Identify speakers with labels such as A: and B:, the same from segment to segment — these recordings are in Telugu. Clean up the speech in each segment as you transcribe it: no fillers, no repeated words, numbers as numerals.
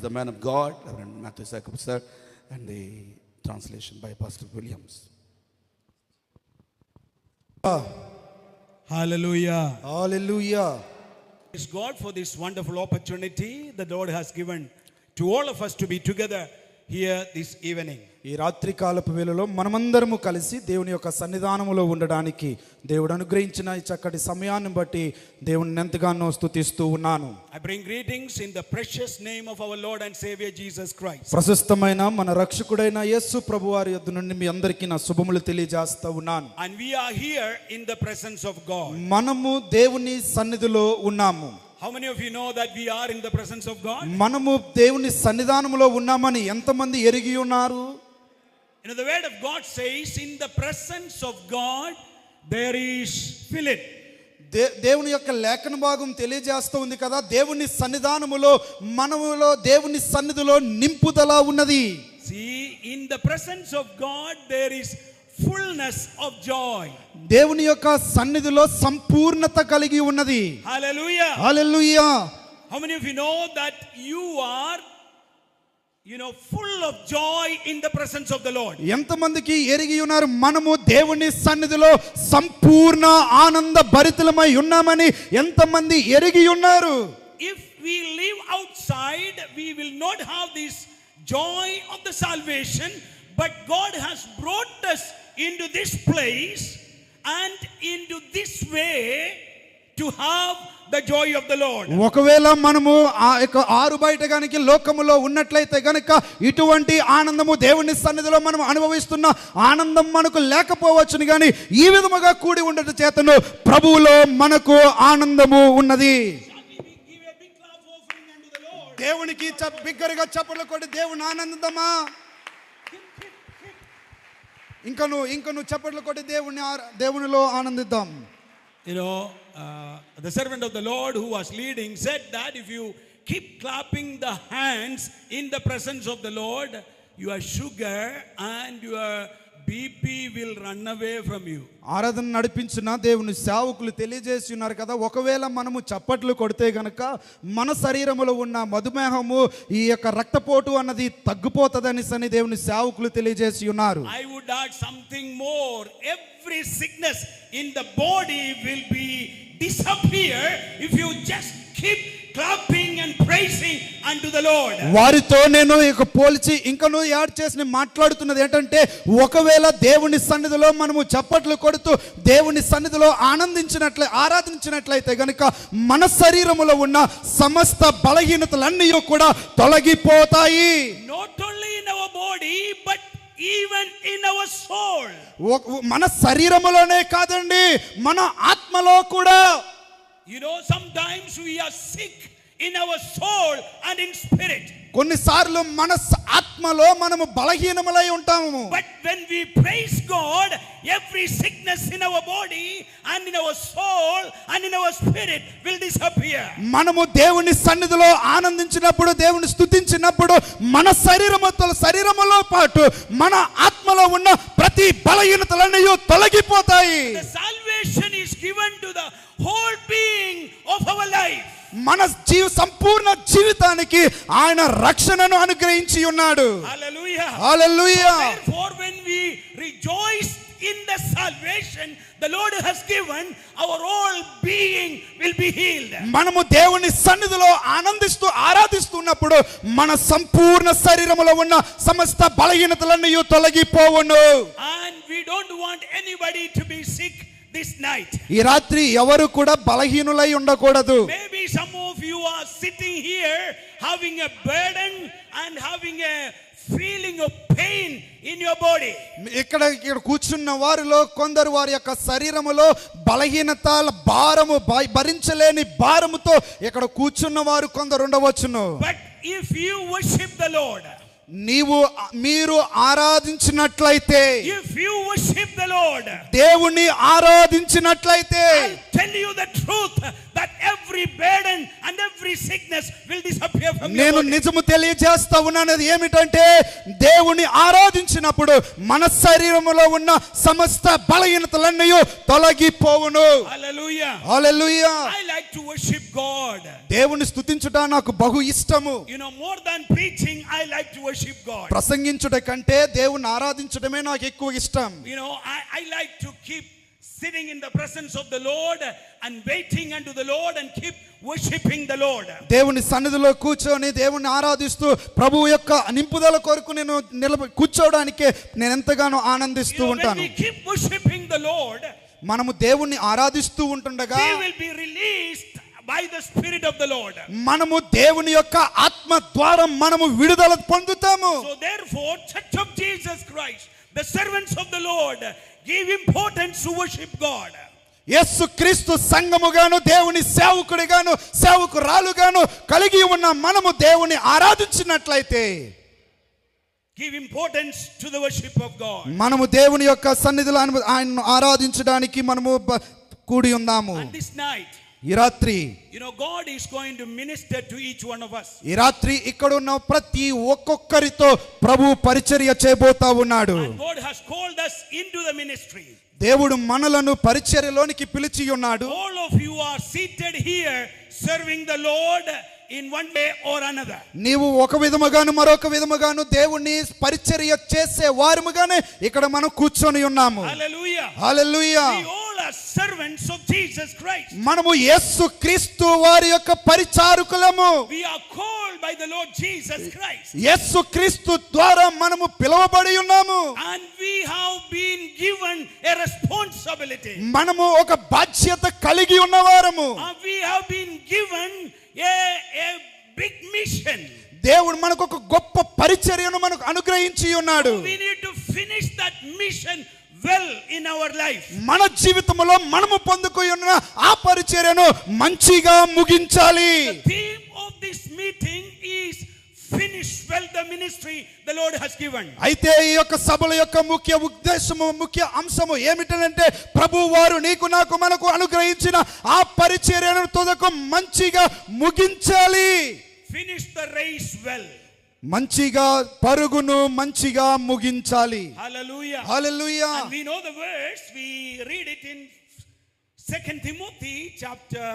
A: the man of God, Reverend Matthew Jacob sir, and the translation by Pastor Williams.
B: Hallelujah.
A: Hallelujah.
B: Praise God for this wonderful opportunity the Lord has given to all of us to be together here this evening.
A: ఈ రాత్రి కాలపు వేళలో మనమందరము కలిసి దేవుని యొక్క సన్నిధానములో ఉండడానికి దేవుడు అనుగ్రహించిన ఈ చక్కటి సమయాన్ని బట్టి దేవుని ఎంతగానో స్తుతిస్తూ ఉన్నాను.
B: I bring greetings in the precious name of our Lord and Savior Jesus Christ.
A: ప్రశస్తమైన మన రక్షకుడైన యేసు ప్రభువారి యొద్ద నుండి మీ అందరికీ నా శుభములు తెలియజేస్తూ ఉన్నాను.
B: And we are here in the presence of God.
A: మనము దేవుని సన్నిధిలో ఉన్నాము.
B: How many of you know that we are in the presence of God?
A: మనము దేవుని సన్నిధానములో ఉన్నామని ఎంతమంది ఎరిగి ఉన్నారు?
B: You know, the word of God says, in the presence of God there is filling.
A: దేవుని యొక్క లేఖన భాగం తెలియజేస్తూ ఉంది కదా, దేవుని సన్నిధానములో మనములో దేవుని సన్నిధిలో నింపుదల ఉన్నది.
B: See, in the presence of God there is fullness of joy.
A: దేవుని యొక్క సన్నిధిలో సంపూర్ణత కలిగి ఉన్నది.
B: Hallelujah.
A: Hallelujah.
B: How many of you know that you are full of joy in the presence of the Lord?
A: ఎంతమందికి ఎరిగి ఉన్నారు మనము దేవుని సన్నిధిలో సంపూర్ణ ఆనంద భరితులమై ఉన్నామని ఎంతమంది ఎరిగి ఉన్నారు?
B: If we live outside, we will not have this joy of the salvation, but God has brought us into this place and into this way to have the joy of the Lord.
A: ఒకవేళ మనము ఆరు బయట గనుక లోకములో ఉన్నట్లయితే గనుక ఇటువంటి ఆనందము దేవుని సన్నిధిలో మనం అనుభవిస్తున్న ఆనందం మనకు లేకపోవచ్చును, కానీ ఈ విధముగా కూడి ఉండట చేతను ప్రభువులో మనకు ఆనందము ఉన్నది. దేవునికి బిగ్గరగా చప్పట్లు కొట్టి దేవుని ఆనందమా. ఇంకను చప్పట్లు కొట్టి దేవునిలో ఆనందిద్దాం.
B: The servant of the Lord who was leading said that if you keep clapping the hands in the presence of the Lord, your sugar and your BP will run away from you.
A: ఆరాధన నడిపించిన దేవుని సేవకులు తెలియజేసి ఉన్నారు కదా, ఒకవేళ మనము చప్పట్లు కొడితే గనక మన శరీరములో ఉన్న మధుమేహము ఈ యొక్క రక్తపోటు అన్నది తగ్గిపోతదనిసని దేవుని సేవకులు తెలియజేసి ఉన్నారు.
B: I would add something more. Every sickness in the body will be disappear if you just keep clapping and praising unto the Lord.
A: వారితో నేను ఇక పోల్చి ఇంకను యాడ్ చేసి మాట్లాడుతున్నది ఏంటంటే, ఒకవేళ దేవుని సన్నిధిలో మనము చప్పట్లు కొడుతూ దేవుని సన్నిధిలో ఆరాధించినట్లయితే గనుక మన శరీరములో ఉన్న సమస్త బలహీనతలన్నీ కూడా తొలగిపోతాయి.
B: Not only in our body but even in our soul.
A: మన శరీరములోనే కాదండి, మన ఆత్మలో కూడా.
B: Sometimes we are sick in our soul and in spirit.
A: కొన్నిసార్లు మన ఆత్మలో మనము బలహీనములై ఉంటాము.
B: But when we praise God, every sickness in our body and in our soul and in our spirit will disappear.
A: మనము దేవుని సన్నిధిలో ఆనందించినప్పుడు, దేవుని స్తుతించినప్పుడు మన శరీరములో పాటు మన ఆత్మలో ఉన్న ప్రతి బలహీనతలన్నీ తొలగిపోతాయి.
B: The salvation is given to the whole being of our life.
A: మన సంపూర్ణ జీవితానికి ఆయన రక్షణను అనుగ్రహించి ఉన్నాడు.
B: Hallelujah.
A: Hallelujah.
B: Therefore, when we rejoice in the salvation the Lord has given, our whole being will be healed.
A: మనము దేవుని సన్నిధిలో ఆరాధిస్తున్నప్పుడు మన సంపూర్ణ శరీరములో ఉన్న సమస్త బలహీనతలన్నీ తొలగిపోవును.
B: And we don't want anybody to be sick this night.
A: ఈ రాత్రి ఎవరు కూడా బలహీనులై ఉండకూడదు.
B: Maybe some of you are sitting here having a burden and having a feeling of pain in your body.
A: ఇక్కడ కూర్చున్న వారిలో కొందరు వారి యొక్క శరీరములో బలహీనతల భారము భరించలేని భారముతో ఇక్కడ కూర్చున్న వారు కొందరు ఉండవచ్చును.
B: But if you worship the Lord,
A: మీరు ఆరాధించినట్లయితే,
B: if you worship the Lord,
A: దేవుని ఆరాధించినట్లయితే,
B: I'll tell you the truth that every burden and every sickness will disappear from your
A: నేను
B: body.
A: నిజము తెలియజేస్తా ఉన్నానది ఏమిటంటే దేవుని ఆరాధించినప్పుడు మన శరీరములో ఉన్న సమస్త బలహీనతలన్నీ తొలగిపోవును.
B: Hallelujah.
A: Hallelujah.
B: I like to worship God.
A: దేవుని స్తుతించుట నాకు బహు ఇష్టము.
B: You know, more than preaching, I like to worship God.
A: ప్రసంగించుట కంటే దేవుని ఆరాధించడమే నాకు ఎక్కువ ఇష్టం.
B: You know, I like to keep sitting in the presence of the Lord and waiting unto the Lord and keep worshiping the Lord.
A: దేవుని సన్నిధిలో కూర్చొని దేవుని ఆరాధిస్తూ ప్రభువు యొక్క నింపుదల కొరకు నేను కూర్చోవడానికే నేను ఎంతగానో ఆనందిస్తూ
B: You know, when
A: ఉంటాను.
B: we keep worshiping the Lord,
A: మనము దేవుణ్ణి ఆరాధిస్తూ ఉంటుండగా
B: we will be released by the Spirit of the Lord.
A: మనము దేవుని యొక్క ఆత్మ ద్వారా మనము విడుదల పొందుతాము.
B: So therefore, Church of Jesus Christ, the servants of the Lord, give importance to worship God.
A: యేసుక్రీస్తు సంఘముగాను దేవుని సేవకుడిగాను సేవకురాలుగాను కలిగి ఉన్న మనము దేవుని ఆరాధించినట్లయితే
B: Give importance to the worship of God.
A: మనము దేవుని యొక్క సన్నిధిలో ఆయనను ఆరాధించడానికి మనము కూడి ఉందాము.
B: And this night,
A: ఈ రాత్రి
B: you know, God is going to minister to each one of us.
A: ఈ రాత్రి ఇక్కడ ఉన్న ప్రతి ఒక్కొక్కరితో ప్రభు పరిచర్య చేయబోతా ఉన్నాడు.
B: And God has called us into the ministry.
A: దేవుడు మనలను పరిచర్యలోనికి పిలిచి ఉన్నాడు.
B: All of you are seated here serving the Lord in one way or another.
A: నీవు ఒక విధముగాను మరొక విధముగాను దేవుణ్ణి పరిచర్య చేసే వారముగానే ఇక్కడ మనం కూర్చొని ఉన్నాము.
B: Hallelujah.
A: Hallelujah.
B: We all are servants of Jesus Christ.
A: మనము యేసుక్రీస్తు వారి యొక్క పరిచారకులము.
B: We are called by the Lord Jesus Christ.
A: యేసుక్రీస్తు ద్వారా మనము పిలువబడి ఉన్నాము.
B: And we have been given a responsibility.
A: మనము ఒక బాధ్యత కలిగి ఉన్నవారము.
B: We have been given a big mission.
A: దేవుడు మనకు ఒక గొప్ప పరిచర్యను మనకు అనుగ్రహించి ఉన్నాడు.
B: We need to finish that mission well in our life.
A: మన జీవితంలో మనము పొందుకొని ఉన్న ఆ పరిచర్యను మంచిగా ముగించాలి.
B: The theme of this meeting is finish well the ministry the Lord has given.
A: అయితే ఈ యొక్క సభల యొక్క ముఖ్య ఉద్దేశము ముఖ్య అంశము ఏమిటంటే ప్రభు వారు నీకు నాకు మనకు అనుగ్రహించిన ఆ పరిచర్యను తుదకు మంచిగా ముగించాలి.
B: Finish the race well.
A: మంచిగా పరుగును మంచిగా ముగించాలి.
B: Hallelujah.
A: Hallelujah.
B: And we know the verse, we read it in 2 Timothy chapter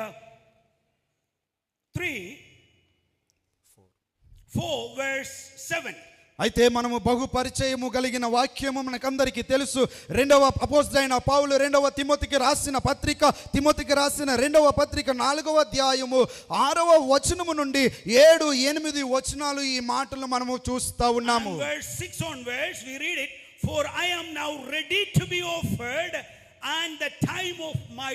B: 3:4 verse 7.
A: అయితే మనము బహు పరిచయము కలిగిన వాక్యము మనకందరికీ తెలుసు. రెండవ అపోస్తలుడైన పౌలు రెండవ తిమోతికి రాసిన పత్రిక 4వ అధ్యాయము 6వ వచనము నుండి 7-8 వచనాలు ఈ మాటలు మనము చూస్తా ఉన్నాము.
B: And verse 6 onwards we read it, for I am now ready to be offered and the time of my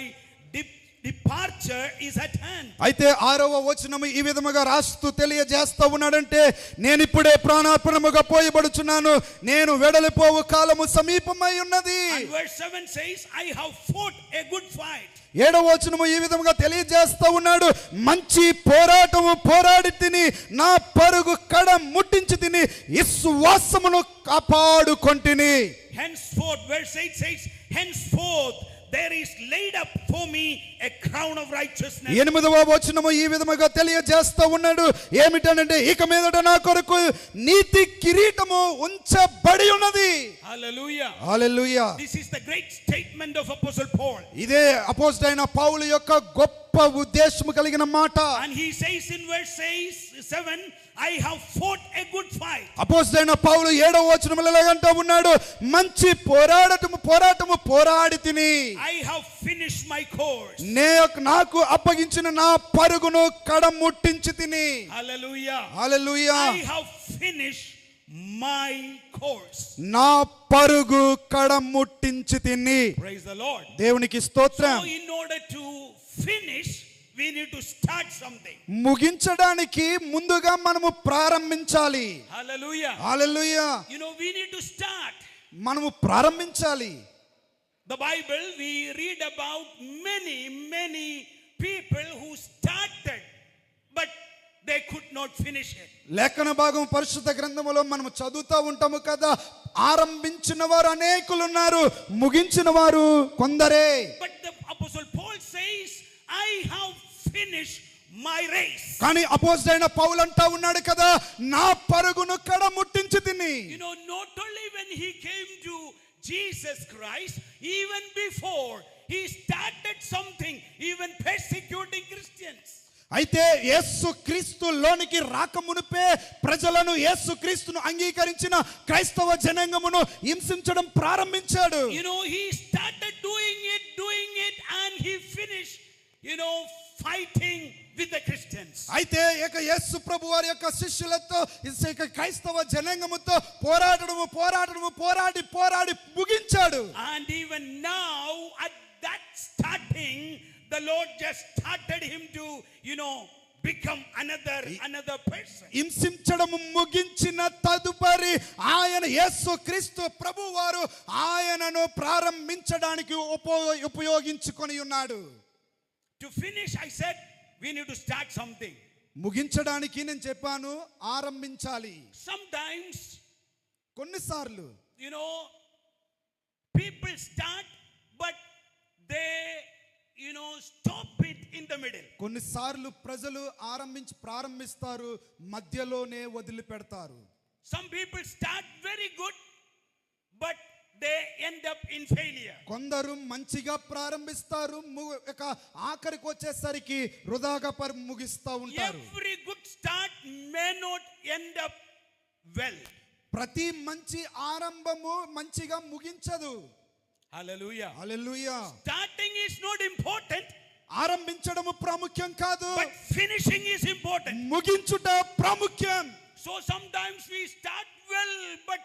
B: departure is at hand.
A: అయితే 6వ వచనము ఈ విధముగా రాస్తూ తెలియజేస్తా ఉన్నాడంటే నేను ఇప్పుడే ప్రాణార్పణముగా పోయబడుచున్నాను, నేను వెడలిపోవు కాలము సమీపమై ఉన్నది.
B: And verse 7 says, I have fought a good fight.
A: 7వ వచనము ఈ విధముగా తెలియజేస్తా ఉన్నాడు, మంచి పోరాటము పోరాడి తిని నా పరుగు కడ ముట్టించి తిని విశ్వాసమును కాపాడుకొంటిని.
B: Henceforth, verse 8 says, henceforth there is laid up for me a crown of righteousness.
A: 8వ వచనము ఈ విధముగా తెలియజేస్తా ఉన్నాడు, ఏమిటంటే ఇక మీదట నా కొరకు నీతి కిరీటము ఉంచబడి ఉన్నది.
B: Hallelujah.
A: Hallelujah.
B: This is the great statement of Apostle Paul.
A: ఇదే అపోస్తలుడైన పౌలు యొక్క గొప్ప ఉద్దేశము కలిగిన మాట.
B: And he says in verse 7, I have fought a good fight.
A: అపోస్తలుడైన పౌలు 7వ వచనములో ఇలాగంటూ ఉన్నాడు, మంచి పోరాటము పోరాడి తిని
B: I have finished my course.
A: నాకు అప్పగించిన నా పరుగును కడముట్టించి తిని.
B: Hallelujah.
A: Hallelujah.
B: I have finished my course.
A: నా పరుగు కడముట్టించి తిని.
B: Praise the Lord.
A: దేవునికి స్తోత్రం.
B: So in order to finish, we need to start something.
A: ముగించడానికి ముందుగా మనము ప్రారంభించాలి.
B: Hallelujah.
A: Hallelujah.
B: You know, we need to start.
A: మనము ప్రారంభించాలి.
B: The Bible, we read about many people who started, but they could not finish it.
A: లేఖన భాగం పరిశుద్ధ గ్రంథములో మనము చదువుతూ ఉంటాము కదా, ఆరంభించిన వారు అనేకులు ఉన్నారు, ముగించిన వారు కొందరే.
B: But the Apostle Paul says I have finished my race.
A: కానీ అపోస్తలుడైన పౌలు అంటా ఉన్నాడు కదా, నా పరుగును కడముట్టించి తిని.
B: You know, not only when he came to Jesus Christ, even before he started something, even persecuting Christians.
A: అయితే యేసు క్రీస్తు లోనికి రాకమునుపే ప్రజలను యేసు క్రీస్తును అంగీకరించిన క్రైస్తవ జనాంగమును హింసించడం ప్రారంభించాడు.
B: You know, he started doing it and he finished, you know, fighting with the Christians.
A: అయితే ఇక యేసు ప్రభు వారి యొక్క శిష్యులతో ఇక క్రైస్తవ జనాంగముతో పోరాడి ముగించాడు.
B: And even now at that starting, the Lord just started him to, you know, become another person.
A: హింసించడము ముగించిన తదుపరి ఆయన యేసు క్రీస్తు ప్రభు వారు ఆయనను ప్రారంభించడానికి ఉపయోగించుకొని ఉన్నాడు.
B: To finish, I said, we need to start something.
A: ముగించడానికి నేను చెప్పాను ఆరంభించాలి.
B: Sometimes,
A: కొన్నిసార్లు
B: you know, people start but they, you know, stop it in the middle.
A: కొన్నిసార్లు ప్రజలు ప్రారంభిస్తారు, మధ్యలోనే వదిలిపెడతారు.
B: Some people start very good but they end up in failure.
A: కొందరు మంచిగా ప్రారంభిస్తారు, ఆఖరికి వచ్చేసరికి వృధాగా ముగిస్తూ ఉంటారు.
B: Every good start may not end up well.
A: ప్రతి మంచి ఆరంభము మంచిగా ముగించదు.
B: Hallelujah.
A: Hallelujah.
B: Starting is not important,
A: ఆరంభించడము ప్రాముఖ్యం కాదు,
B: but finishing is important.
A: ముగించుట ప్రాముఖ్యం.
B: So sometimes we start well but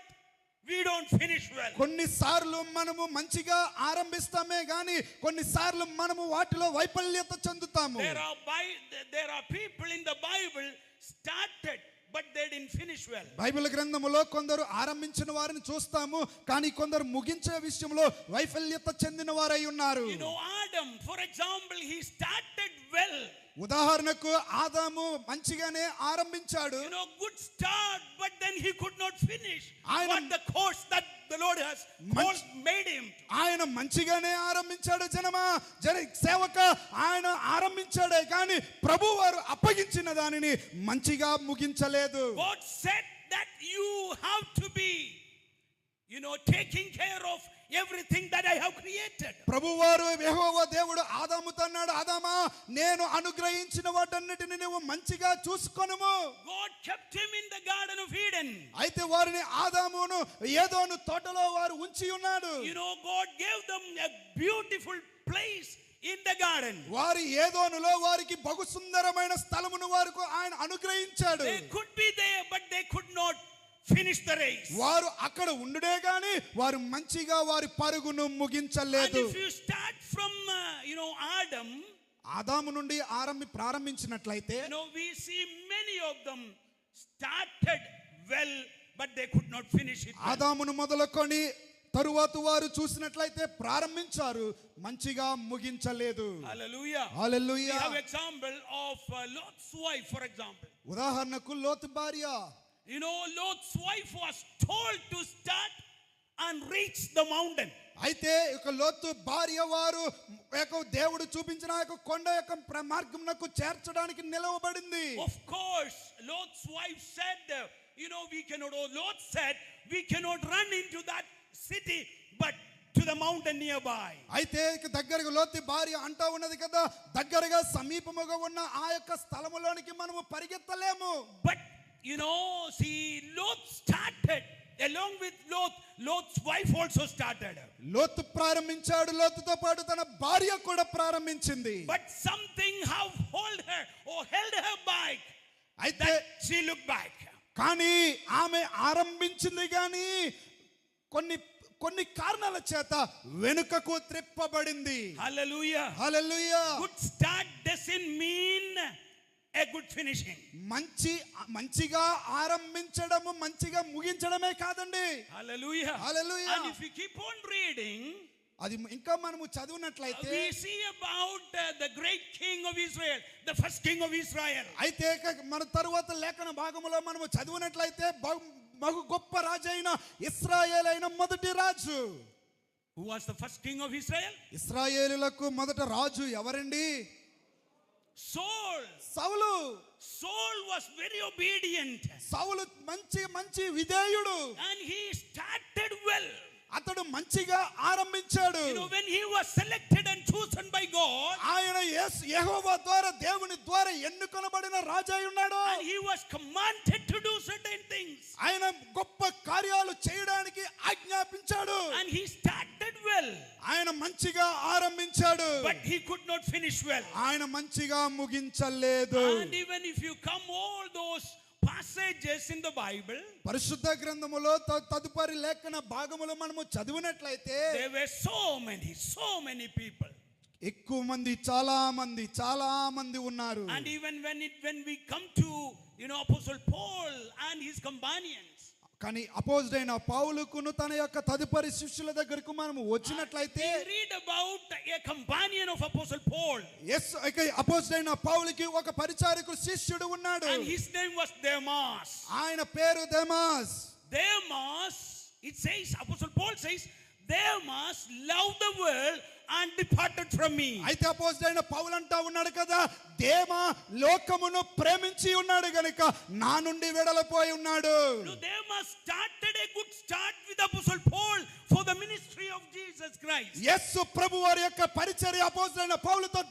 B: we don't finish well.
A: కొన్నిసార్లు మనము మంచిగా ఆరంభిస్తామే గాని కొన్నిసార్లు మనము వాటిలో వైఫల్యత చెందుతాము.
B: There are people in the Bible started but they didn't finish well.
A: Bible గ్రంథములో కొందరు ఆరంభించిన వారిని చూస్తాము, కానీ కొందరు ముగించే విషయంలో వైఫల్యత చెందిన వారై ఉన్నారు.
B: You know, Adam, for example, he started well.
A: ఉదాహరణకు ఆదాము మంచిగానే ఆరంభించాడు.
B: You know, good start, but then he could not finish what the course that the Lord has made him.
A: ఆయన మంచిగానే ఆరంభించాడు. సేవక ఆయన ఆరంభించాడే కానీ ప్రభు వారు అప్పగించిన దానిని మంచిగా ముగించలేదు.
B: God said that you have to be, you know, taking care of everything that I have created.
A: ప్రభువారు యెహోవా దేవుడు ఆదాముతో అన్నాడు, ఆదామా నేను అనుగ్రహించిన వాటన్నిటిని నువ్వు మంచిగా చూసుకొనుము.
B: God kept him in the Garden of Eden.
A: అయితే వారిని ఆదామును ఏదోను తోటలో వారు ఉంచి ఉన్నాడు.
B: You know, God gave them a beautiful place in the garden.
A: వారి ఏదోనులో వారికి బహు సుందరమైన స్థలమును వారికి ఆయన అనుగ్రహించాడు.
B: They could be there but they could not finish the race.
A: వారు అక్కడ ఉండుడే గాని వారు మంచిగా వారి పరుగును ముగించలేదు.
B: And if you start from you know, Adam,
A: ఆదాము నుండి ప్రారంభించినట్లయితే,
B: you know, we see many of them started well but they could not finish it well.
A: ఆదామును మొదలుకొని తరువాత వారు చూసినట్లయితే ప్రారంభించారు, మంచిగా ముగించలేదు.
B: Hallelujah.
A: Hallelujah.
B: We have example of Lot's wife, for example.
A: ఉదాహరణకు లోతు భార్య.
B: You know, Lot's wife was told to start and reach the mountain.
A: అయితే ఒక లోతు భార్య వారు దేవుడు చూపించిన కొండ యొక్క మార్గమునకు చేర్చడానికి నిలవబడింది.
B: Of course, Lot's wife said, you know, Lot said, we cannot run into that city but to the mountain nearby.
A: అయితే దగ్గరగా లోతు భార్య అంటా ఉన్నది కదా, దగ్గరగా సమీపముగా ఉన్న ఆ యొక్క స్థలములోనికి మనము పరిగెత్తలేము.
B: But you know, see, Lot started along with Lot's wife also started.
A: లోతు ప్రారంభించాడు, లోతుతో పాటు తన భార్య కూడా ప్రారంభించింది.
B: But something have held her back.
A: అయితే
B: she looked back.
A: కానీ ఆమె ఆరంభించింది కానీ కొన్ని కారణాల చేత వెనుకకు త్రిప్పబడింది.
B: Hallelujah.
A: Hallelujah.
B: Good start doesn't mean a good finishing.
A: మంచిగా ఆరంభించడము మంచిగా ముగించడమే కాదండి.
B: Hallelujah.
A: Hallelujah.
B: And if we keep on reading,
A: అది ఇంకా మనము చదివినట్లయితే
B: we see about the great king of Israel, the first king of Israel.
A: అయితే మన తరువాత లేఖన భాగములో మనము చదివినట్లయితే బహు గొప్ప రాజైన ఇశ్రాయేలైన మొదటి రాజు.
B: Who was the first king of Israel?
A: ఇశ్రాయేలులకు మొదటి రాజు ఎవరండి?
B: Saul.
A: Saul
B: Saul was very obedient
A: సౌలు మంచి విధేయుడు.
B: and he started well.
A: అతడు మంచిగా ఆరంభించాడు.
B: You know, when he was selected and chosen by God,
A: ఆయన యెహోవా ద్వారా దేవుని ద్వారా ఎన్నుకొనబడిన రాజు అయి ఉన్నాడు.
B: and he was commanded to do certain things,
A: ఆయన గొప్ప కార్యాలు చేయడానికి ఆజ్ఞాపించాడు.
B: and he started well,
A: ఆయన మంచిగా ఆరంభించాడు.
B: but he could not finish well.
A: ఆయన మంచిగా ముగించలేదు.
B: And even if you come all those passages in the Bible,
A: పరిశుద్ధ గ్రంథములో తదుపరి లేఖన భాగములో మనము చదివినట్లయితే
B: there were so many people.
A: ఎక్కువ మంది చాలా మంది ఉన్నారు.
B: And even when we come to, you know, Apostle Paul and his companions,
A: కానీ అపోజిట్ పౌలుకును తన యొక్క తదుపరి శిష్యుల దగ్గరకు మనము వచ్చినట్లయితే
B: we read about a companion of Apostle Paul,
A: apostle పౌలుకి ఒక పరిచారకుడు శిష్యుడు ఉన్నాడు.
B: and his name was Demas.
A: ఆయన పేరు దేమాస్.
B: Demas, it says, Apostle Paul says, Demas loved the world and departed from me.
A: అయితే అపోజిట్ పౌలు అంటా ఉన్నాడు కదా, దేమా లోకమును ప్రేమించి ఉన్నాడు గనుక నా నుండి వెడలిపోయి ఉన్నాడు.
B: No, Demas started a good start with Apostle Paul for the ministry of Jesus Christ.
A: యేసు ప్రభు వారి యొక్క పరిచర్య అపోజిట్ పౌలుతో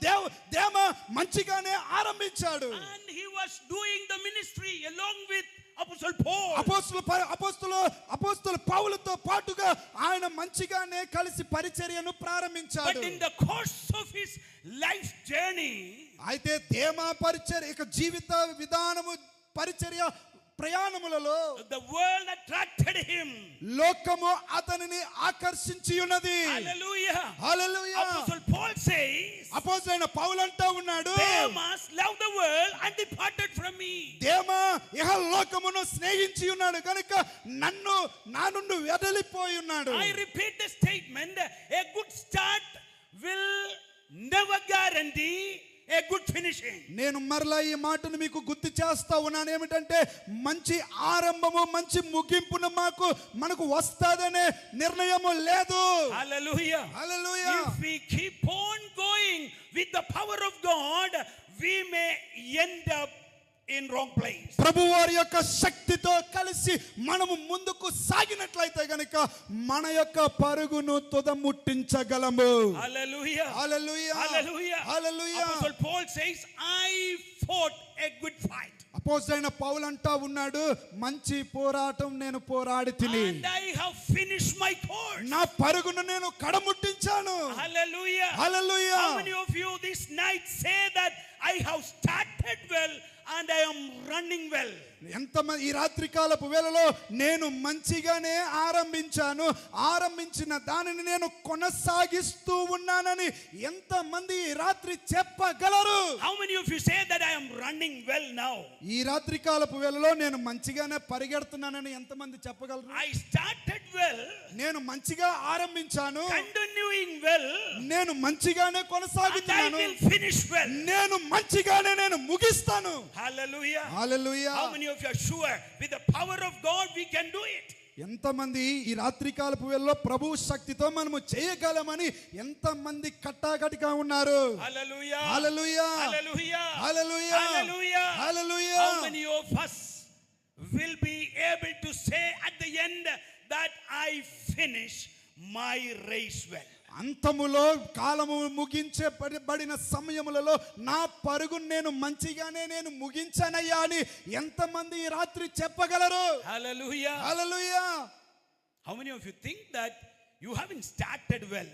A: దేమా మంచిగానే ఆరంభించాడు.
B: And he was doing the ministry along with Apostle Paul.
A: అపోస్తుల పౌలుతో పాటుగా ఆయన మంచిగానే కలిసి పరిచర్యను ప్రారంభించాడు.
B: But in the course of his life journey,
A: అయితే దేమా పరిచర్య ఇక జీవిత విధానము పరిచర్య ప్రయాణములలో
B: the world attracted him.
A: లోకము అతనిని ఆకర్షించి ఉన్నది.
B: Hallelujah.
A: హల్లెలూయా.
B: Apostle Paul says,
A: అపోజిట్ పౌలు అంటా ఉన్నాడు,
B: Demas loved the world and departed from me.
A: దేమా ఇహ లోకమును స్నేహించి ఉన్నాడు కనుక నా నుండి వెడలిపోయి ఉన్నాడు.
B: I repeat the statement, a good start will never guarantee a good finishing.
A: నేను మరలా ఈ మాటను మీకు గుర్తు చేస్తా ఉన్నాను, ఏమిటంటే మంచి ఆరంభము మంచి ముగింపును మనకు వస్తాదనే నిర్ణయము లేదు.
B: Hallelujah.
A: Hallelujah.
B: If we keep on going with the power of God, we may end up in wrong place.
A: ప్రభు వారి యొక్క శక్తితో కలిసి మనము ముందుకు సాగినట్లయితే గనుక మన యొక్క పరుగును తుదముట్టించగలము.
B: Hallelujah.
A: Hallelujah.
B: Hallelujah.
A: Hallelujah.
B: Apostle Paul says, I fought a good fight.
A: Opposite పౌలు అంటా ఉన్నాడు, మంచి పోరాటం నేను పోరాడి తిని
B: And I have finished my course.
A: నా పరుగును నేను కడముట్టించాను.
B: Hallelujah.
A: Hallelujah.
B: How many of you this night say that I have started well and I am running well?
A: ఎంతమంది ఈ రాత్రి కాలపు వేళలో నేను మంచిగానే ఆరంభించిన దానిని నేను కొనసాగిస్తూ ఉన్నానని ఎంతమంది ఈ రాత్రి చెప్పగలరు?
B: How many of you say that I am running well now?
A: ఈ రాత్రి కాలపు వేళలో నేను మంచిగానే పరిగెడుతున్నానని ఎంతమంది చెప్పగలరు?
B: I started well,
A: నేను మంచిగా ఆరంభించాను,
B: continuing well,
A: నేను మంచిగానే
B: and I
A: కొనసాగుతున్నాను,
B: will finish well.
A: నేను మంచిగానే నేను ముగిస్తాను.
B: Hallelujah.
A: Hallelujah.
B: How many of you are sure with the power of God we can do it?
A: ఎంతమంది ఈ రాత్రి కాలపు వేళలో ప్రభు శక్తితో మనము చేయగలమని ఎంతమంది కట్టాకటిగా ఉన్నారు?
B: Hallelujah.
A: Hallelujah.
B: Hallelujah.
A: Hallelujah.
B: Hallelujah.
A: Hallelujah.
B: How many of us will be able to say at the end that I finish my race well?
A: అంతములో కాలము ముగించబడిన సమయములలో నా పరుగు నేను మంచిగానే నేను ముగించానయ్యా అని ఎంతమంది ఈ రాత్రి చెప్పగలరు?
B: Hallelujah.
A: Hallelujah.
B: How many of you think that you haven't started well?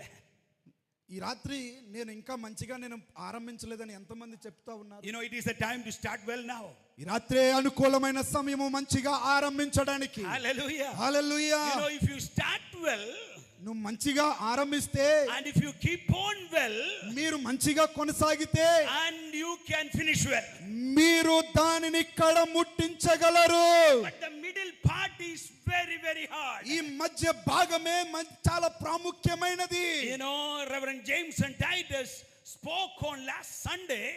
A: ఈ రాత్రి నేను ఇంకా మంచిగా నేను ఆరంభించలేదని ఎంతమంది చెప్తా ఉన్నారు?
B: You know, it is the time to start well now.
A: ఈ రాత్రే అనుకూలమైన సమయము మంచిగా ఆరంభించడానికి.
B: Hallelujah.
A: Hallelujah.
B: You know, if you start well,
A: నువ్వు మంచిగా ఆరంభిస్తే
B: and if you keep on well,
A: మీరు మంచిగా కొనసాగితే
B: and you can finish well,
A: మీరు దానిని కడముట్టించగలరు.
B: but the middle part is very, very hard.
A: ఈ మధ్య భాగమే చాలా ప్రాముఖ్యమైనది.
B: You know, Reverend James and Titus spoke on last Sunday.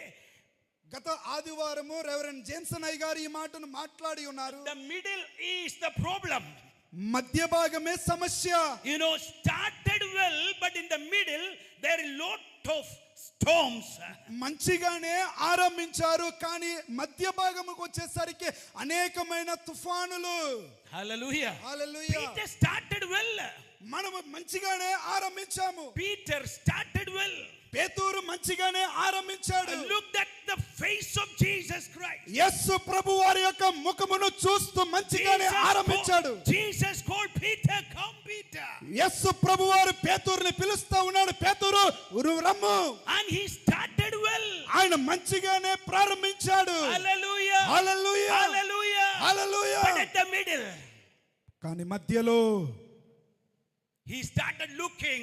A: గత ఆదివారము రెవరెండ్ జేమ్సన్ అయ్య గారు ఈ మాటను మాట్లాడి ఉన్నారు.
B: The middle is the problem.
A: మధ్య భాగమే సమస్య.
B: You know, started well, but in the middle there is lot of storms.
A: మంచిగానే ఆరంభించారు, కానీ మధ్య భాగముకు వచ్చేసరికి అనేకమైన తుఫానులు.
B: Hallelujah.
A: హల్లెలూయా.
B: Peter started well.
A: మనము మంచిగానే ఆరంభించాము.
B: Peter started well.
A: పేతురు మంచిగానే ఆరంభించాడు.
B: Looked at the face of Jesus Christ.
A: యేసు ప్రభు వారి యొక్క ముఖమును చూస్తూ మంచిగానే ఆరంభించాడు.
B: Jesus called Peter, come Peter.
A: యేసు ప్రభు వారు పేతురుని పిలుస్తా ఉన్నాడు, పేతురు రమ్ము.
B: And he started well.
A: ఆయన మంచిగానే ప్రారంభించాడు.
B: Hallelujah.
A: Hallelujah.
B: Hallelujah.
A: Hallelujah.
B: But at the middle,
A: కానీ మధ్యలో
B: he started looking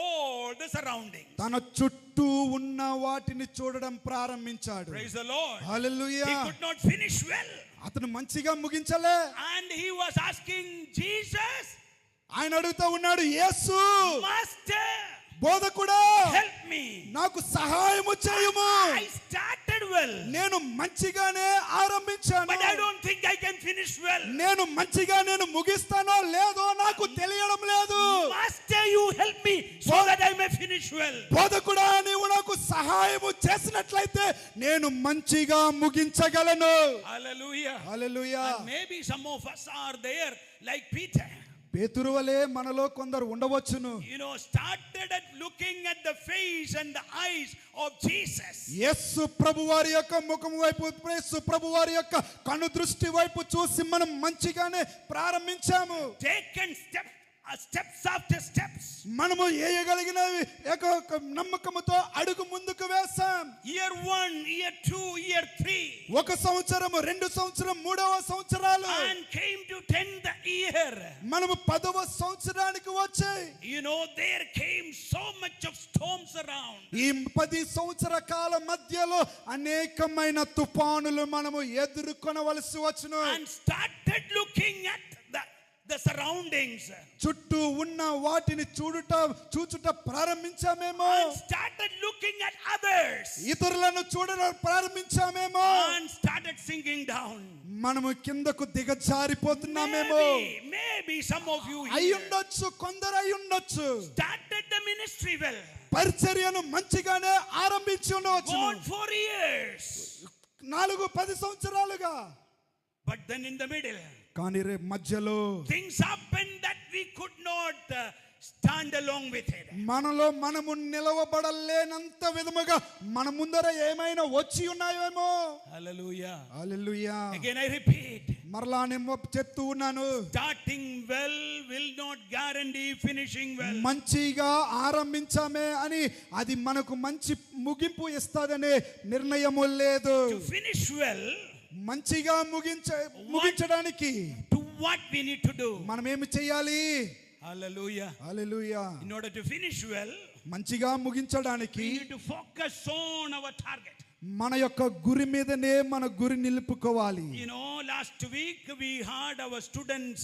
B: all the surroundings.
A: తన చుట్టూ ఉన్న వాటిని చూడడం ప్రారంభించాడు.
B: Praise the Lord.
A: Hallelujah.
B: He could not finish well.
A: అతను మంచిగా ముగించలే.
B: And he was asking Jesus,
A: ఆయన అడుగుతా ఉన్నాడు, యేసు
B: Master,
A: బోధకుడా,
B: help me.
A: నాకు సహాయము చేయుము.
B: I started well,
A: నేను మంచిగానే ఆరంభించాను,
B: but I don't think I can finish well.
A: నేను మంచిగా ముగిస్తానో లేదో నాకు తెలియడం లేదు.
B: Master, you help me so that I may finish well.
A: బోధకుడా, నీవు నాకు సహాయము చేసినట్లయితే నేను మంచిగా ముగించగలను.
B: Hallelujah.
A: Hallelujah.
B: And maybe some of us are there like Peter.
A: పేతురు వలె మనలో కొందరు ఉండవచ్చును.
B: You know, started at looking at the face and the eyes of Jesus.
A: యేసు ప్రభు వారి యొక్క ముఖం వైపు, యేసు ప్రభు వారి యొక్క కను దృష్టి వైపు చూసి మనం మంచిగానే ప్రారంభించాము.
B: Taken steps after steps.
A: మనము చేయగలిగినవి నమ్మకముతో అడుగు ముందుకు వేసాం.
B: Year 1, year 2, year 3.
A: ఒక సంవత్సరము, 2 సంవత్సరం, 3వ సంవత్సరాలు,
B: And came to 10th year.
A: మనము 10వ సంవత్సరానికి వచ్చాయి.
B: You know, there came so much of storms around.
A: ఈ 10 సంవత్సర కాల మధ్యలో అనేకమైన తుఫానులు మనము ఎదుర్కొనవలసి వచ్చును.
B: And started looking at the surroundings.
A: చుట్టూ ఉన్న వాటిని చూచుట ప్రారంభించామేమో.
B: And started looking at others.
A: ఇతరులను చూడడం ప్రారంభించామేమో.
B: And started sinking down.
A: మనము కిందకు దిగజారిపోతున్నామేమో.
B: Maybe some of you here
A: అయ్యుండొచ్చు, కొందరు అయ్యుండొచ్చు.
B: started the ministry well.
A: పరిచర్యను మంచిగానే ఆరంభించి ఉండవచ్చు.
B: Gone for years.
A: 4-10 సంవత్సరాలుగా.
B: But then in the middle,
A: కానీ మధ్యలో
B: things happened that we could not stand along with it.
A: మనలో మనము నిలవబడలేనంత విధముగా మన ముందర ఏమైనా వచ్చి ఉన్నాయేమో.
B: Hallelujah.
A: Hallelujah.
B: Again I repeat,
A: మరలా నేను చెప్తూ ఉన్నాను,
B: starting well will not guarantee finishing well.
A: మంచిగా ఆరంభించామే అని అది మనకు మంచి ముగింపు ఇస్తాదనే నిర్ణయము లేదు.
B: To finish well,
A: మంచిగా ముగించడానికి
B: to what we need to do.
A: మనం ఏమి చేయాలి?
B: Hallelujah.
A: Hallelujah.
B: In order to finish well,
A: మంచిగా ముగించడానికి
B: we need to focus on our target.
A: మన యొక్క గురి మీదనే మన గురి నిలుపుకోవాలి.
B: You know, last week we had our students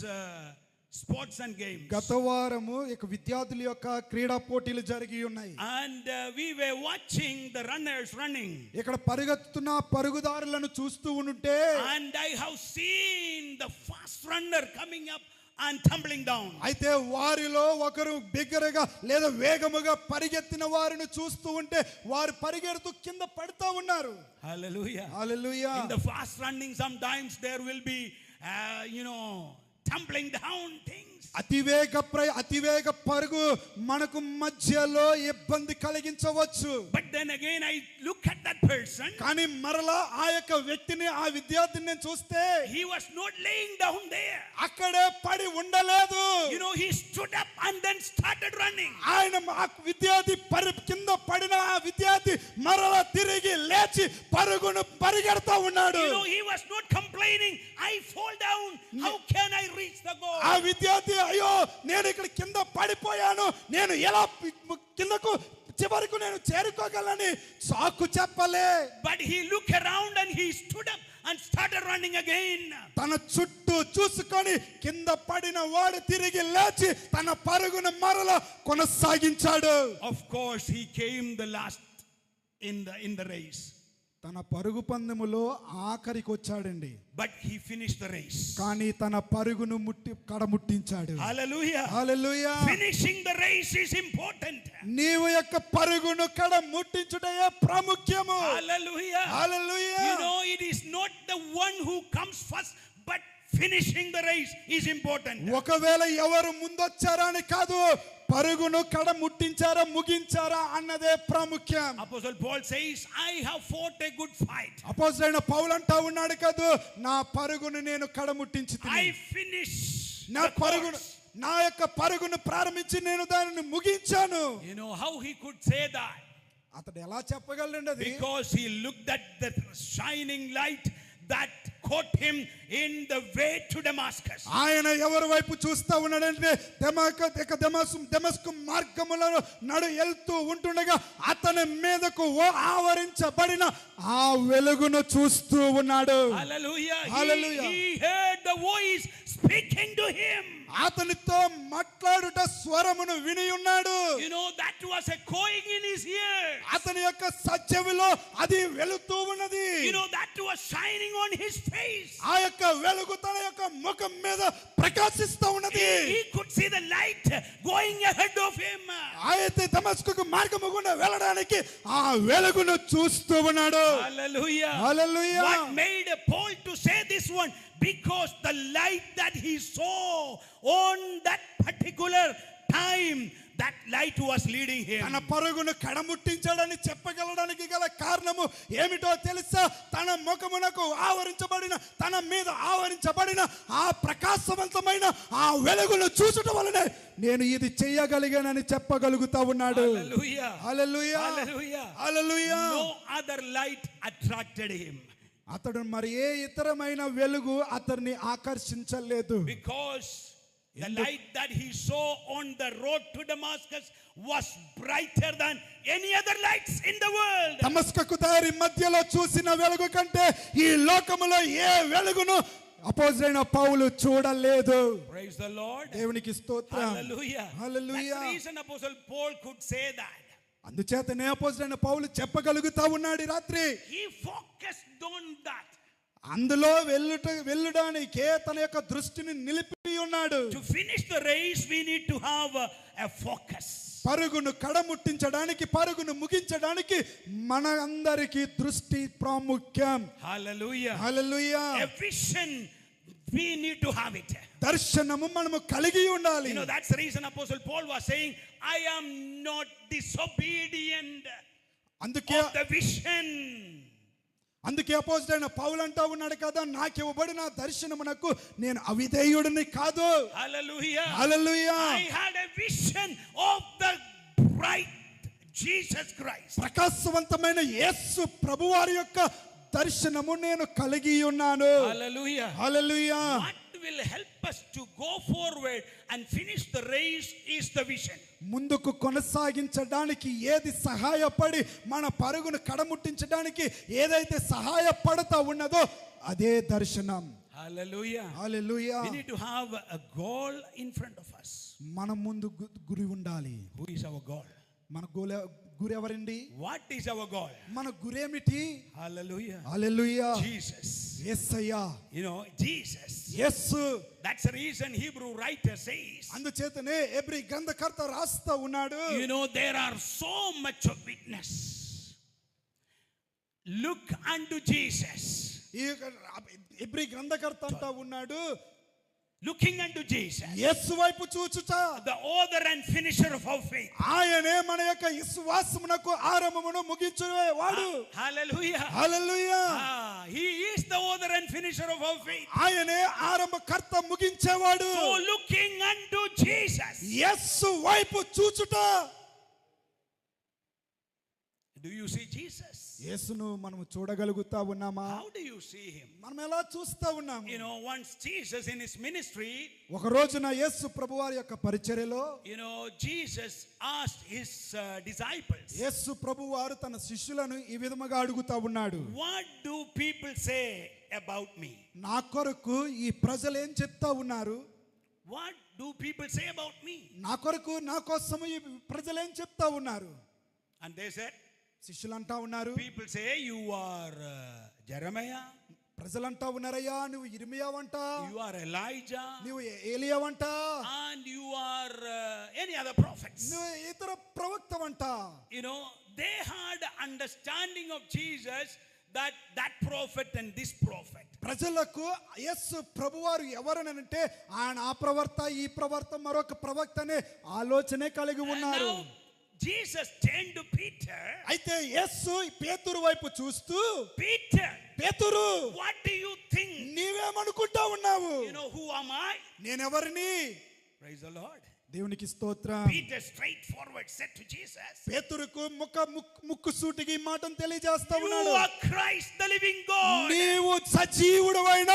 B: sports and games.
A: గత వారము విద్యార్థుల యొక్క క్రీడా పోటీలు జరిగి ఉన్నాయి.
B: And we were watching the runners running.
A: ఇక్కడ పరిగెత్తుతున్న పరుగుదారులను చూస్తూ ఉంటే,
B: And I have seen the fast runner coming up and tumbling down.
A: అయితే వారిలో ఒకరు బిగ్గరగా లేదా వేగముగా పరిగెత్తిన వారిని చూస్తూ ఉంటే వారు పరిగెడుతూ కింద పడుతూ ఉన్నారు.
B: Hallelujah.
A: Hallelujah.
B: In the fast running sometimes there will be tumbling down things.
A: అతివేగ పరుగు మనకు మధ్యలో ఇబ్బంది కలిగించవచ్చు.
B: But then again I look at that person.
A: కానీ మరలా ఆ యొక్క వ్యక్తిని, ఆ విద్యార్థిని చూస్తే
B: He was not laying down there.
A: అక్కడే పడి ఉండలేదు.
B: You know, he stood up and then started running.
A: ఆయన ఆ విద్యార్థి కింద పడిన ఆ విద్యార్థి మరలా తిరిగి లేచి పరిగెడతా ఉన్నాడు.
B: You know, he was not complaining, I fall down, how can I reach the goal?
A: ఆ విద్యార్థి, అయ్యో నేను ఇక్కడ కింద పడిపోయాను, నేను ఎలా కిందకు చివరకు నేను చేరుకోగలని సాకు చెప్పలే.
B: But he looked around and he stood up and started running again.
A: తన చుట్టూ చూసుకొని కింద పడిన వాడు తిరిగి లేచి తన పరుగును మరల కొనసాగించాడు.
B: Of course he came the last in the race.
A: తన పరుగు పందెములో ఆఖరికి వచ్చాడండి,
B: but he finished the race.
A: కానీ తన పరుగును కడముట్టించాడు.
B: Hallelujah.
A: Hallelujah.
B: Finishing the race is important.
A: నీవు యొక్క పరుగును కడముట్టించుటయే ప్రాముఖ్యము.
B: Hallelujah.
A: Hallelujah.
B: You know, it is not the one who comes first, but finishing the race is important.
A: ఒకవేళ ఎవరు ముందొచ్చారా అని కాదు, పరుగును కడముట్టించారా ముగించారా అన్నదే ప్రాముఖ్యం.
B: Apostle Paul says, I have fought a good fight.
A: అపోస్తలుడైన పౌలు అంటా ఉన్నాడు కాదు, నా పరుగును నేను కడముట్టించి
B: I finished
A: నా
B: the
A: పరుగును
B: course.
A: నా యొక్క పరుగును ప్రారంభించి నేను దానిని ముగించాను.
B: You know how he could say that?
A: అతడు ఎలా చెప్పగలండి అది?
B: Because he looked at the shining light that caught him in the way to Damascus.
A: ఆయన ఎవరి వైపు చూస్తా ఉన్నాడంటే దమస్కు మార్గములో నడు వెళ్తూ ఉంటుండగా అతని మీదకు ఆవరించబడిన ఆ వెలుగును చూస్తూ ఉన్నాడు.
B: Hallelujah.
A: Hallelujah.
B: He heard the voice speaking to him.
A: అతనితో మాట్లాడుట స్వరమును విని ఉన్నాడు.
B: You know, that was echoing in his ear.
A: అతని యొక్క సత్యవిలో అది వెలుగుతూ ఉన్నది.
B: You know, that was shining on his face.
A: ఆ యొక్క వెలుగు తన యొక్క ముఖం మీద ప్రకాశిస్తూ ఉన్నది.
B: He could see the light going ahead of him.
A: అయితే దమస్కుకు మార్గము గుండా వెళ్ళడానికి ఆ వెలుగును చూస్తూ ఉన్నాడు.
B: Hallelujah.
A: Hallelujah.
B: What made Paul to say this one? Because the light that he saw on that particular time, that light was leading him.
A: తన పరుగును కడముట్టించాడని చెప్పగలడానికి గల కారణము ఏమిటో తెలుసా? తన ముఖమునకు ఆవరించబడిన, తన మీద ఆవరించబడిన ఆ ప్రకాశవంతమైన ఆ వెలుగును చూసుట వలనే నేను ఇది చేయగలిగానని చెప్పగలుగుతా ఉన్నాడు.
B: Hallelujah.
A: హల్లెలూయా.
B: Hallelujah.
A: హల్లెలూయా.
B: No other light attracted him.
A: అతడు మరి ఏ ఇతరమైన వెలుగు అతన్ని ఆకర్షించలేదు.
B: Because the light that he saw on the road to Damascus was brighter than any other lights in the world.
A: దమస్కకు దారి మధ్యలో చూసిన వెలుగు కంటే ఈ లోకములో ఏ వెలుగును అపోస్తలుడైన పౌలు చూడలేదు.
B: Praise the Lord.
A: దేవునికి స్తోత్రం.
B: Hallelujah.
A: Hallelujah.
B: That's the reason Apostle Paul could say that.
A: అందుచేతనే అపోస్తలుడైన పౌలు చెప్పగలుగుతా ఉన్నాడు ఈ రాత్రి.
B: He focused on that.
A: అందులో వెళ్ళడానికే తన యొక్క దృష్టిని నిలిపి ఉన్నాడు.
B: To finish the race we need to have a focus.
A: పరుగును కడముట్టించడానికి, పరుగును ముగించడానికి మన అందరికి దృష్టి ప్రాముఖ్యం.
B: Hallelujah.
A: Hallelujah.
B: A vision, we need to have it.
A: దర్శనము మనము కలిగి ఉండాలి.
B: You know, that's the reason Apostle Paul was saying, I am not disobedient
A: అందుకే
B: of the vision.
A: అందుకే అపోస్తలుడైన పౌలు అంటా ఉన్నాడు కదా, నాకు ఇవ్వబడిన దర్శనమునకు నేను అవిధేయుడిని కాదు.
B: Hallelujah.
A: Hallelujah.
B: I had a vision of the bright Jesus Christ.
A: ప్రకాశవంతమైన యేసు ప్రభువారి యొక్క దర్శనము నేను కలిగి ఉన్నాను.
B: Hallelujah.
A: Hallelujah.
B: What will help us to go forward and finish the race is the vision.
A: ముందుకు కొనసాగించడానికి ఏది సహాయపడి మన పరుగును కడముట్టించడానికి ఏదైతే సహాయపడతా ఉన్నదో అదే దర్శనం.
B: Hallelujah.
A: Hallelujah.
B: We need to have a goal in front of us.
A: మన ముందు గురి ఉండాలి.
B: Who is our goal?
A: మన గురి ఎవరండి?
B: What is our goal?
A: మన గురేమిటి?
B: Hallelujah.
A: Hallelujah.
B: Jesus.
A: Yesayya.
B: You know, Jesus.
A: Yesu.
B: That's the reason Hebrew writer says.
A: అందుచేతనే ఎబ్రీ గ్రంథకర్త రాస్తా ఉన్నాడు.
B: You know, there are so much of witness. Look unto Jesus.
A: ఈ ఎబ్రీ గ్రంథకర్త అంటా ఉన్నాడు,
B: Looking unto Jesus,
A: యేసు వైపు చూచుట,
B: the author and finisher of our faith.
A: ఆయనే మన యొక్క విశ్వాసమునకు ఆరంభమును ముగించువాడు.
B: Hallelujah.
A: Hallelujah.
B: He is the author and finisher of our faith.
A: ఆయనే ఆరంభకర్త ముగించేవాడు.
B: So looking unto Jesus.
A: యేసు వైపు చూచుట.
B: Do you see Jesus?
A: యేసును మనం చూడగలుగుతా ఉన్నామా?
B: How do you see him?
A: మనం ఎలా చూస్తా ఉన్నాము?
B: You know, once Jesus in his ministry,
A: ఒక రోజున యేసు ప్రభువారి యొక్క పరిచర్యలో,
B: you know, Jesus asked his disciples,
A: యేసు ప్రభువారు తన శిష్యులను ఈ విధముగా అడుగుతా ఉన్నాడు.
B: what do people say about me?
A: నా కొరకు ఈ ప్రజలు ఏం చెప్తా ఉన్నారు?
B: What do people say about me?
A: నా కొరకు, నా కోసము ఈ ప్రజలు ఏం చెప్తా ఉన్నారు?
B: And they said,
A: శిష్యులు అంటా ఉన్నారు,
B: People say you are Jeremiah,
A: ప్రజలంటా ఉన్నారయ్యా నువ్వు ఇర్మియావంట,
B: you are Elijah,
A: నువ్వు ఏలియావంట,
B: and you are any other prophets.
A: నువ్వు ఇతర ప్రవక్తవంట.
B: You know, they had understanding of Jesus, that prophet and this prophet.
A: ప్రజలకు యేసు ప్రభువారు ఎవరనంటే ఆయన ఆ ప్రవర్త ఈ ప్రవర్త మరొక ప్రవక్త అనే ఆలోచనే కలిగి
B: And
A: ఉన్నారు.
B: now Jesus turned to Peter.
A: అయితే యేసు పేతురు వైపు చూస్తూ,
B: Peter,
A: పేతురు
B: what do you think?
A: నీవేమనుకుంటా ఉన్నావు?
B: You know, who am I?
A: నేనెవరిని?
B: Praise the Lord.
A: దేవునికి స్తోత్రం.
B: Peter straightforward said to Jesus,
A: పేతురుకు ముక్కు సూటికి ఈ మాటను తెలియజేస్తా
B: you
A: ఉన్నాడు,
B: are Christ, the living God.
A: నీవు సజీవుడవైన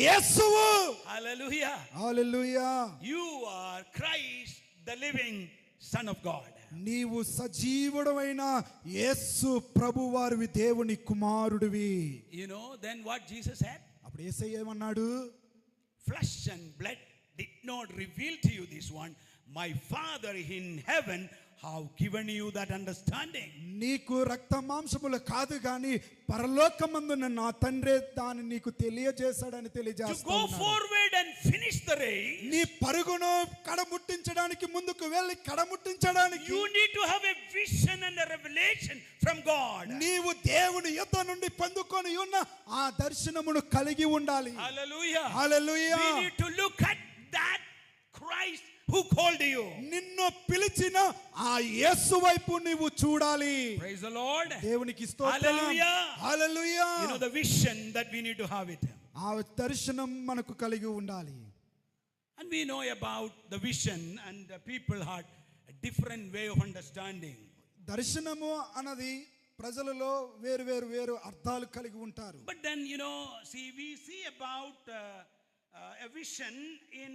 A: యేసువు.
B: Hallelujah.
A: Hallelujah.
B: You are Christ, the living Son of God.
A: నీవు సజీవుడవైన యేసు ప్రభువారివి, దేవుని కుమారుడివి.
B: You know, then what Jesus said?
A: అప్పుడు యేసయ్య ఏమన్నాడు?
B: Flesh and blood did not reveal to you this one. My Father in heaven have given you that understanding.
A: నీకు రక్త మాంసములు కాదు గాని పరలోకమందున్న నా తండ్రే దాన్ని నీకు తెలియజేశాడని
B: To
A: తెలియజేస్తా
B: go
A: ఉన్నాడు.
B: forward and finish the race,
A: నీ పరుగును కడముట్టించడానికి, ముందుకు వెళ్ళి కడముట్టించడానికి
B: you need to have a vision and a revelation from God.
A: నీవు దేవుని యొద్ద నుండి పొందుకొని ఉన్న ఆ దర్శనమును కలిగి ఉండాలి.
B: Hallelujah.
A: Hallelujah.
B: We need to look at that Christ who called you.
A: నిన్ను పిలిచిన ఆ యేసు వైపు నీవు చూడాలి.
B: Praise the Lord.
A: దేవునికి స్తోత్రం.
B: Hallelujah.
A: Hallelujah.
B: You know, the vision that we need to have it.
A: ఆ దర్శనం మనకు కలిగి ఉండాలి.
B: And we know about the vision, and people had a different way of understanding.
A: దర్శనము అన్నది ప్రజలలో వేరు అర్థాలు కలిగి ఉంటారు.
B: But then, you know, we see about a vision in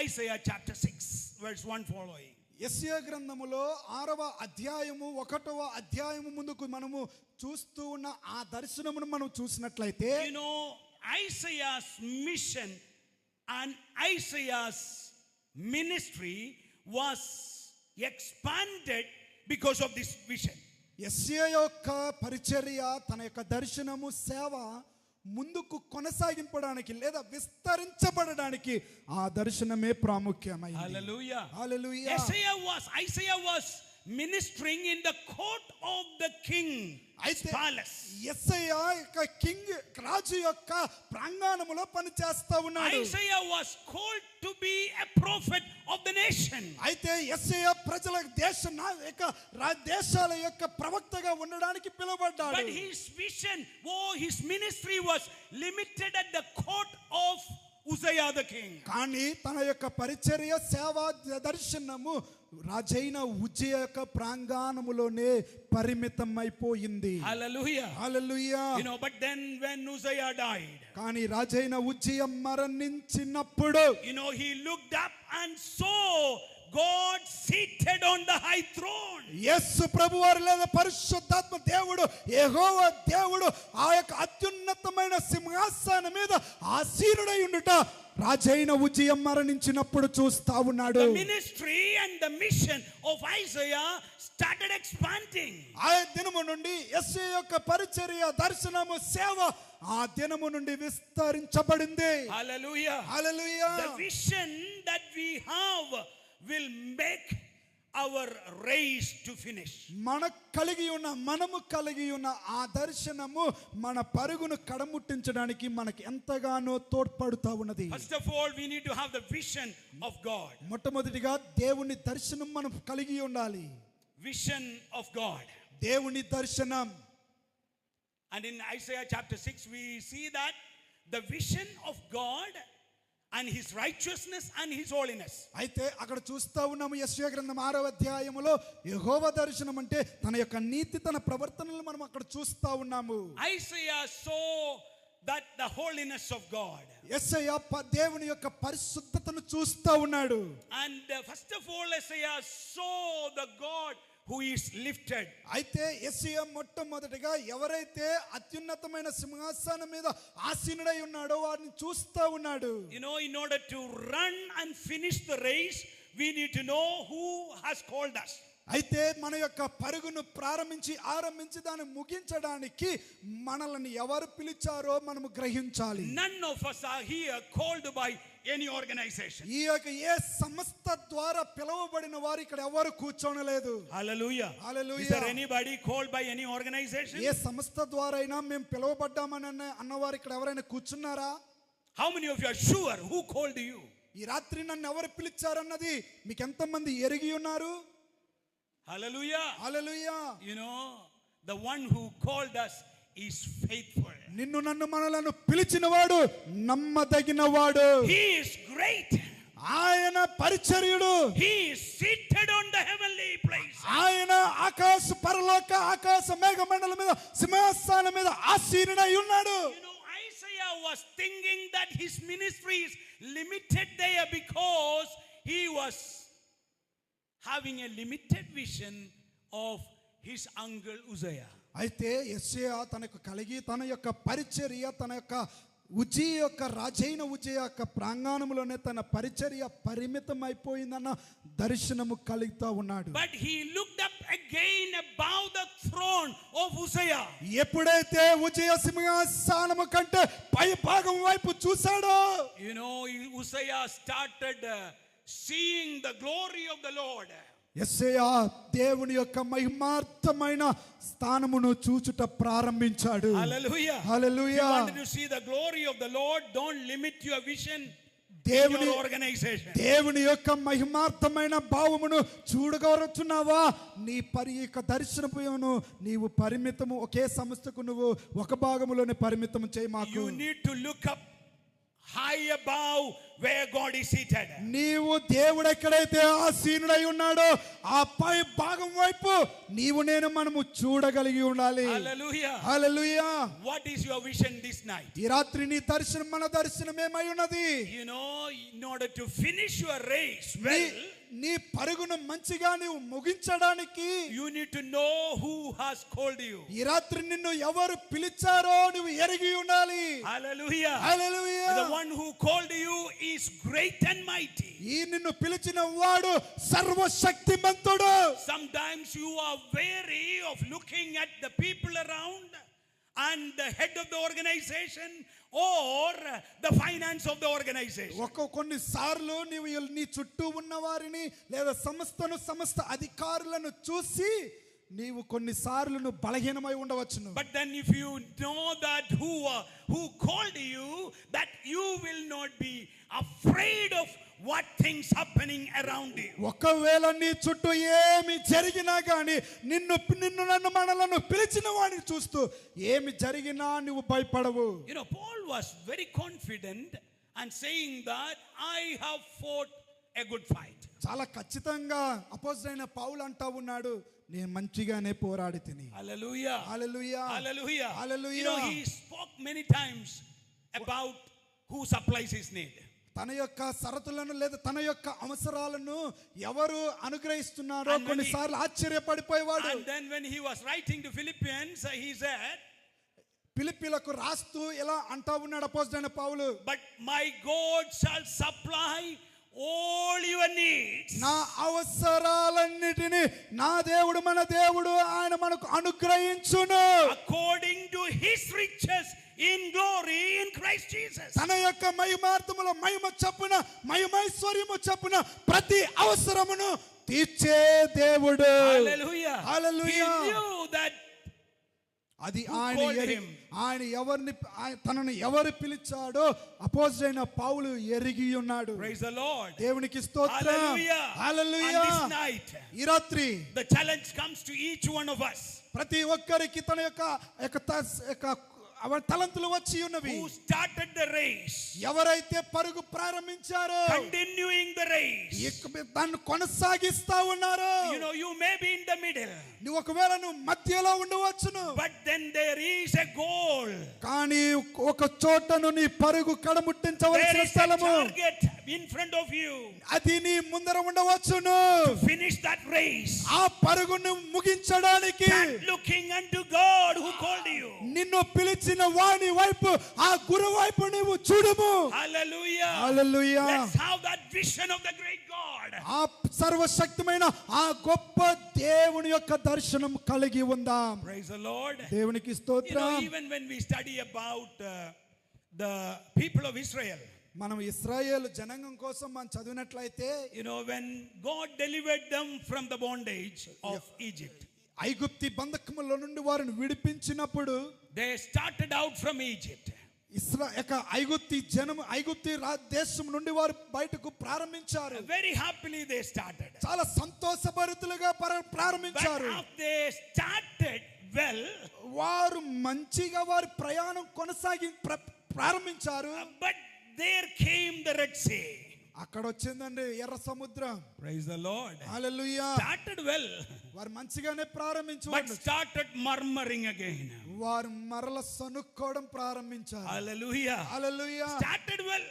B: Isaiah chapter 6, verse 1 following.
A: యెషయా గ్రంథములో 6వ అధ్యాయము 1వ అధ్యాయము ముందుకు మనము చూస్తూ ఉన్న ఆ దర్శనమును మనం చూసినట్లయితే,
B: You know, Isaiah's mission and Isaiah's ministry was expanded because of this vision.
A: యెషయా యొక్క పరిచర్య, తన యొక్క దర్శనము, సేవ ముందుకు కొనసాగింపడానికి లేదా విస్తరించబడడానికి ఆ దర్శనమే ప్రాముఖ్యమైనది.
B: Hallelujah.
A: Hallelujah.
B: Isaiah was ministering in the court of the king,
A: అయితే
B: palace.
A: యెషయా యొక్క కింగ్, రాజు యొక్క ప్రాంగణములో పనిచేస్తా ఉన్నాడు.
B: Isaiah was called to be a prophet of the nation.
A: అయితే యెషయా ప్రజల దేశాల యొక్క ప్రవక్తగా ఉండడానికి పిలువబడ్డాడు.
B: But his vision, his ministry was limited at the court of Uzziah the king.
A: కానీ తన యొక్క పరిచర్య, సేవ, దర్శనము రాజైన ఉజ్జియా యొక్క ప్రాంగణములోనే పరిమితం అయిపోయింది.
B: Hallelujah.
A: Hallelujah.
B: You know, but then when Uzziah died,
A: కానీ రాజైన ఉజ్జియా మరణించినప్పుడు,
B: you know, he looked up and saw God seated on the high throne.
A: యేసు ప్రభువారు లేదా పరిశుద్ధాత్మ దేవుడు, యెహోవా దేవుడు ఆ యొక్క అత్యున్నతమైన సింహాసనం మీద ఆసీనుడై ఉండుట రాజైన ఉజ్జియా మరణించినప్పుడు చూస్తా ఉన్నాడు.
B: The ministry and the mission of Isaiah started expanding.
A: ఆ దినము నుండి యెషయా యొక్క పరిచర్య, దర్శనము, సేవ ఆ దినము నుండి విస్తరించబడింది.
B: Hallelujah.
A: Hallelujah.
B: The vision that we have will make our race to finish.
A: మనము కలిగి ఉన్న ఆ దర్శనము మన పరుగును కడముట్టించడానికి మనకి ఎంతగానో తోడ్పడుతూ ఉన్నది.
B: First of all, we need to have the vision of God.
A: మొట్టమొదటిగా దేవుని దర్శనం మనం కలిగి ఉండాలి.
B: Vision of God.
A: దేవుని దర్శనం.
B: And in Isaiah chapter 6 we see that the vision of God and his righteousness and his holiness.
A: అయితే అక్కడ చూస్తా ఉన్నాము యెషయా గ్రంథం 6వ అధ్యాయములో యెహోవా దర్శనం అంటే తన యొక్క నీతి, తన ప్రవర్తనలు మనం అక్కడ చూస్తా ఉన్నాము.
B: Isaiah saw that the holiness of God.
A: యెషయా దేవుని యొక్క పరిశుద్ధతను చూస్తా ఉన్నాడు.
B: And first of all, Isaiah saw the God who is lifted.
A: అయితే యెషయా మొట్టమొదటిగా ఎవరైతే అత్యున్నతమైన సింహాసనం మీద ఆసీనుడై ఉన్నాడో వారిని చూస్తా ఉన్నాడు.
B: You know, in order to run and finish the race, we need to know who has called us.
A: అయితే మన యొక్క పరుగును ఆరంభించి దాన్ని ముగించడానికి మనల్ని ఎవరు పిలిచారో మనము గ్రహించాలి.
B: None of us are here called by any organization.
A: ఈ యొక్క ఏ సంస్థ ద్వారా పిలువబడిన వారు ఇక్కడ ఎవరు కూర్చోనలేదు.
B: Hallelujah.
A: Hallelujah.
B: Is there anybody called by any organization?
A: ఏ సంస్థ ద్వారా అయినా మేము పిలువబడ్డామని అన్నవారు ఇక్కడ ఎవరైనా కూర్చున్నారా?
B: How many of you are sure who called you?
A: ఈ రాత్రి నన్ను ఎవరు పిలిచారన్నది మీకు ఎంతమంది ఎరిగి ఉన్నారు?
B: Hallelujah.
A: Hallelujah.
B: You know, the one who called us is faithful.
A: నిన్ను నన్ను మనలను పిలిచినవాడు నమ్మదగినవాడు.
B: He is great.
A: ఆయన పరిచర్యుడు.
B: He is seated on the heavenly place.
A: ఆయన ఆకాశ మేఘమండలం మీద సింహాసనం మీద ఆసీనుడై ఉన్నాడు.
B: You know, Isaiah was thinking that his ministry is limited there because he was having a limited vision of his uncle Uzziah.
A: అయితే యెషయా తనకు కలిగి తన యొక్క పరిచర్య తన యొక్క రాజైన ఉజ్జయ యొక్క ప్రాంగణంలోనే తన పరిచర్య పరిమితం అయిపోయిందన్న దర్శనము కలుగుతూ ఉన్నాడు.
B: But he looked up again above the throne of Uzziah.
A: ఎప్పుడైతే ఉజ్జయ సింహాసనము కంటే పై భాగం వైపు చూశాడో,
B: You know, Uzziah started seeing the glory of the Lord.
A: యెషయా దేవుని యొక్క మహిమార్థమైన స్థానమును చూచుట ప్రారంభించాడు.
B: Hallelujah.
A: Hallelujah.
B: If you want to see the glory of the Lord, don't limit your vision to
A: దేవుని
B: your organization.
A: దేవుని యొక్క మహిమార్థమైన భావమును చూడగోరుచున్నావా? నీ యొక్క దర్శనమును నీవు పరిమితము ఒకే సంస్థకు నువ్వు ఒక భాగములోనే పరిమితం చేయమాకు.
B: You need to look up high above where God is seated.
A: నీవు దేవుడు ఎక్కడైతే ఆసీనుడై ఉన్నాడో ఆ పై భాగం వైపు నీవు నేను మనము చూడగలిగి ఉండాలి.
B: Hallelujah.
A: Hallelujah.
B: What is your vision this night?
A: ఈ రాత్రి నీ దర్శనం మన దర్శనం ఏమై ఉన్నది?
B: You know, in order to finish your race well,
A: నీ పరుగును మంచిగా నీవు ముగించడానికి
B: you need to know who has called you.
A: ఈ రాత్రి నిన్ను ఎవరు పిలిచారో నువ్వు ఎరిగి ఉండాలి.
B: Hallelujah.
A: Hallelujah.
B: The one who called you is great and mighty.
A: ఈ నిన్ను పిలిచిన వాడు సర్వశక్తిమంతుడు.
B: Sometimes you are weary of looking at the people around and the head of the organization or the finance of the organization.
A: కొన్నిసార్లు నీవు నీ చుట్టూ ఉన్న వారిని లేదా సమస్త అధికారులను చూసి నీవు కొన్నిసార్లు నువ్వు బలహీనమై ఉండవచ్చును.
B: But then if you know that who called you, that you will not be afraid of what things happening around you.
A: ఒకవేళ నీ చుట్టూ ఏమి జరిగినా గాని నిన్ను నన్ను మనలను పిలిచిన వాడిని చూస్తూ ఏమి జరిగినా నువ్వు భయపడవు.
B: You know, Paul was very confident and saying that I have fought a good fight.
A: చాలా ఖచ్చితంగా అపోస్తలుడైన పౌలు అంటా ఉన్నాడు, నేను మంచిగానే పోరాడి తిని.
B: Hallelujah.
A: Hallelujah.
B: Hallelujah.
A: Hallelujah.
B: You know, he spoke many times about who supplies his need.
A: తన యొక్క సరతులను లేదా తన యొక్క అవసరాలను ఎవరు అనుగ్రహిస్తున్నారో కొన్నిసార్లు ఆశ్చర్యపడిపోయేవాడు.
B: And then when he was writing to Philippians, he said,
A: ఫిలిప్పీలకు రాస్తూ ఇలా అంటా ఉన్నాడు అపోస్తలుడైన పౌలు,
B: but my God shall supply all your needs.
A: నా అవసరాలన్నిటిని నా దేవుడు మన దేవుడు ఆయన మనకు అనుగ్రహించును.
B: According to his riches in glory in Christ Jesus.
A: తన యొక్క మహిమార్థములో మహిమ చొప్పున మహిమైశ్వర్యము చొప్పున ప్రతి అవసరమును తీర్చే దేవుడు.
B: Hallelujah.
A: Hallelujah.
B: He knew that
A: అది
B: ఆయన
A: ఎవరిని తనను ఎవరు పిలిచాడో అపోస్తలుడైన పౌలు ఎరిగి ఉన్నాడు.
B: Praise the Lord.
A: దేవునికి స్తోత్రం.
B: Hallelujah.
A: Hallelujah.
B: And this night,
A: ఈ రాత్రి
B: the challenge comes to each one of us.
A: ప్రతి ఒక్కరికి తన యొక్క తలంతులు వచ్చి ఉన్నవి.
B: Who started the race?
A: ఎవరైతే పరుగు ప్రారంభించారో
B: continuing the race.
A: దాన్ని కొనసాగిస్తా ఉన్నారు.
B: You know, you may be in the middle.
A: నువ్వు ఒకవేళ నువ్వు మధ్యలో ఉండవచ్చును.
B: But then there is a goal.
A: కానీ ఒక చోటను నీ పరుగు కడముట్టించవలసిన స్థలము
B: target in front of you.
A: అది నీ ముందర ఉండవచ్చును.
B: To finish that race.
A: ఆ పరుగును ముగించడానికి
B: Start looking unto God who called you.
A: నిన్ను పిలిచిన వాని వైపు ఆ గురు వైపు నువ్వు చూడుము.
B: Hallelujah.
A: Hallelujah.
B: Let's have that vision of the great God.
A: ఆ సర్వశక్తిమైన ఆ గొప్ప దేవుని యొక్క దర్శనం కలిగి ఉందాం.
B: Praise the Lord.
A: దేవునికి
B: You know,
A: స్తోత్రం.
B: even when we study about the people of Israel,
A: మనం ఇశ్రాయేలు జనాంగం కోసం మనం చదివినట్లయితే,
B: you know, when God delivered them from the bondage of Egypt,
A: ఐగుప్తి బంధకముల నుండి వారిని విడిపించినప్పుడు
B: they started out from Egypt.
A: ఐగుప్తి దేశం నుండి వారు బయటకు ప్రారంభించారు.
B: Very happily they started.
A: చాలా సంతోషభరితులుగా ప్రారంభించారు.
B: But after they started well,
A: వారు మంచిగా వారి ప్రయాణం ప్రారంభించారు.
B: but there came the Red Sea.
A: అక్కడ వచ్చిందండి ఎర్ర సముద్రం.
B: Praise the Lord.
A: Hallelujah.
B: Started well,
A: వారు మంచిగానే
B: but
A: ప్రారంభించారు.
B: started murmuring again.
A: వారు మరల సనుక్కోవడం ప్రారంభించారు.
B: Hallelujah.
A: హల్లెలూయా.
B: Started well,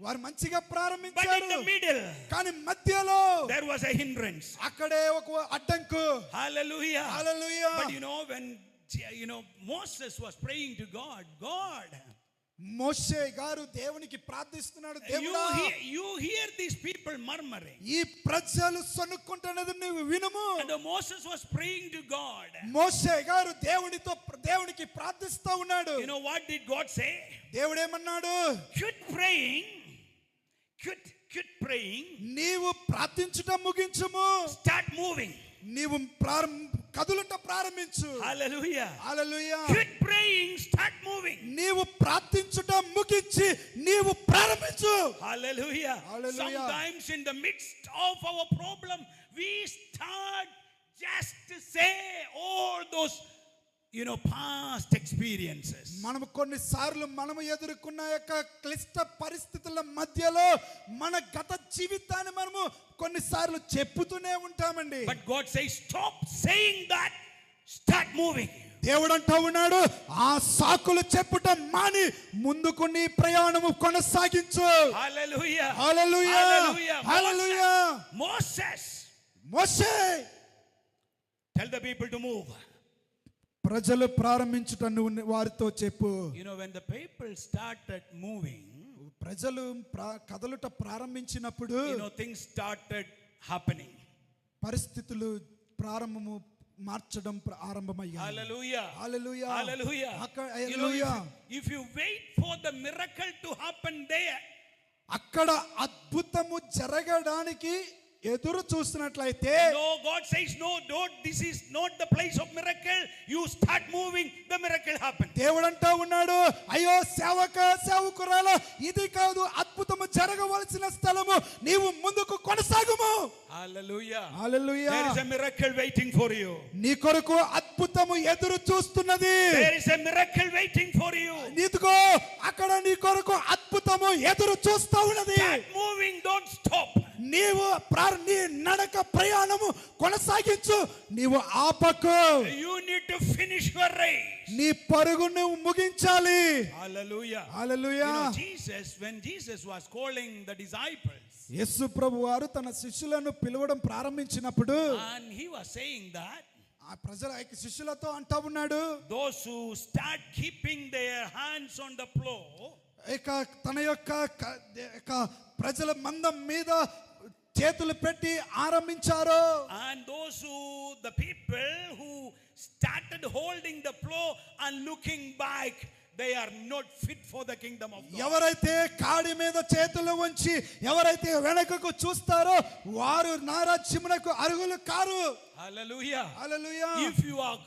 A: వారు మంచిగా
B: but in
A: ప్రారంభించారు.
B: the middle
A: కానీ మధ్యలో
B: there was a hindrance.
A: అక్కడే ఒక అడ్డంకు.
B: Hallelujah.
A: Hallelujah.
B: But you know, when Moses was praying to God,
A: మోషే గారు దేవునికి ప్రార్థిస్తున్నాడు,
B: you
A: దేవుడా
B: hear these people murmuring.
A: ఈ ప్రజలు సనుక్కుంటున్నది నువ్వు వినుము.
B: And Moses was praying to God.
A: మోషే గారు దేవునికి ప్రార్థిస్తా ఉన్నాడు.
B: You know what did God say?
A: దేవుడు ఏమన్నాడు?
B: Quit praying. Quit praying.
A: నీవు ప్రార్థించటం ముగించుము.
B: Start moving.
A: నీవు కదులుట ప్రారంభించు.
B: Hallelujah.
A: హల్లెలూయా.
B: Quit praying, start moving.
A: నీవు ప్రార్థించుట ముగించి నీవు ప్రారంభించు.
B: Hallelujah.
A: Hallelujah.
B: Sometimes in the midst of our problem, we start just to say all those past experiences.
A: మనం కొన్నిసార్లు మనము ఎదుర్కొన్న యొక్క క్లిష్ట పరిస్థితుల మధ్యలో మన గత జీవితాన్ని మనము కొన్నిసార్లు చెప్పుతూనే ఉంటామండి.
B: But God says, stop saying that, start moving.
A: దేవుడు అంటూ ఉన్నాడు, ఆ సాకులు చెప్పుట మాని ముందుకు నీ ప్రయాణము కొనసాగించు.
B: Hallelujah.
A: Hallelujah.
B: Hallelujah.
A: Hallelujah.
B: Moses, tell the people to move.
A: ప్రజలు ప్రారంభించుట నువ్వు వారితో చెప్పు.
B: When the people started moving,
A: ప్రజలు కదలుట ప్రారంభించినప్పుడు
B: things started happening.
A: పరిస్థితులు మార్చడం ఆరంభమయ్యాయి.
B: Hallelujah.
A: Hallelujah.
B: Hallelujah.
A: Hallelujah.
B: If you wait for the miracle to happen there,
A: అక్కడ అద్భుతము జరగడానికి ఎదురు చూస్తున్నట్లయితే,
B: no, God says no, this is not the place of miracle. You start moving, the miracle happens.
A: దేవుడు అంటూ ఉన్నాడు, అయ్యో సేవకురాల, ఇది కాదు అద్భుతము జరగవలసిన స్థలము, నీవు ముందుకు కొనసాగుము.
B: Hallelujah.
A: Hallelujah.
B: There is a miracle waiting for you.
A: నీ కొరకు అద్భుతము ఎదురు చూస్తున్నది.
B: There is a miracle waiting for you.
A: నీతుకో అక్కడ నీ కొరకు అద్భుతము ఎదురు చూస్తా ఉన్నది.
B: Start moving, don't stop.
A: నీవు నీ నడక ప్రయాణము కొనసాగించు, నీవు ఆపకు.
B: You need to finish your race.
A: నీ పరుగు నువ్వు ముగించాలి.
B: Hallelujah.
A: Hallelujah.
B: When Jesus was calling the disciples,
A: యేసు ప్రభు వారు తన శిష్యులను పిలవడం ప్రారంభించినప్పుడు,
B: and he was saying that
A: ఆ ప్రజల శిష్యులతో అంటా ఉన్నాడు,
B: those who start keeping their hands on the plow,
A: తన యొక్క ప్రజల మందం మీద చేతులు పెట్టి ఆరంభించారు.
B: and the people who started holding the plow and looking back, they are not fit for the kingdom of God.
A: ఎవరైతే కాడి మీద చేతులు ఉంచి ఎవరైతే వెనకకు చూస్తారో వారు నా రాజ్యమునకు అర్హులు car.
B: Hallelujah.
A: Hallelujah.
B: If you are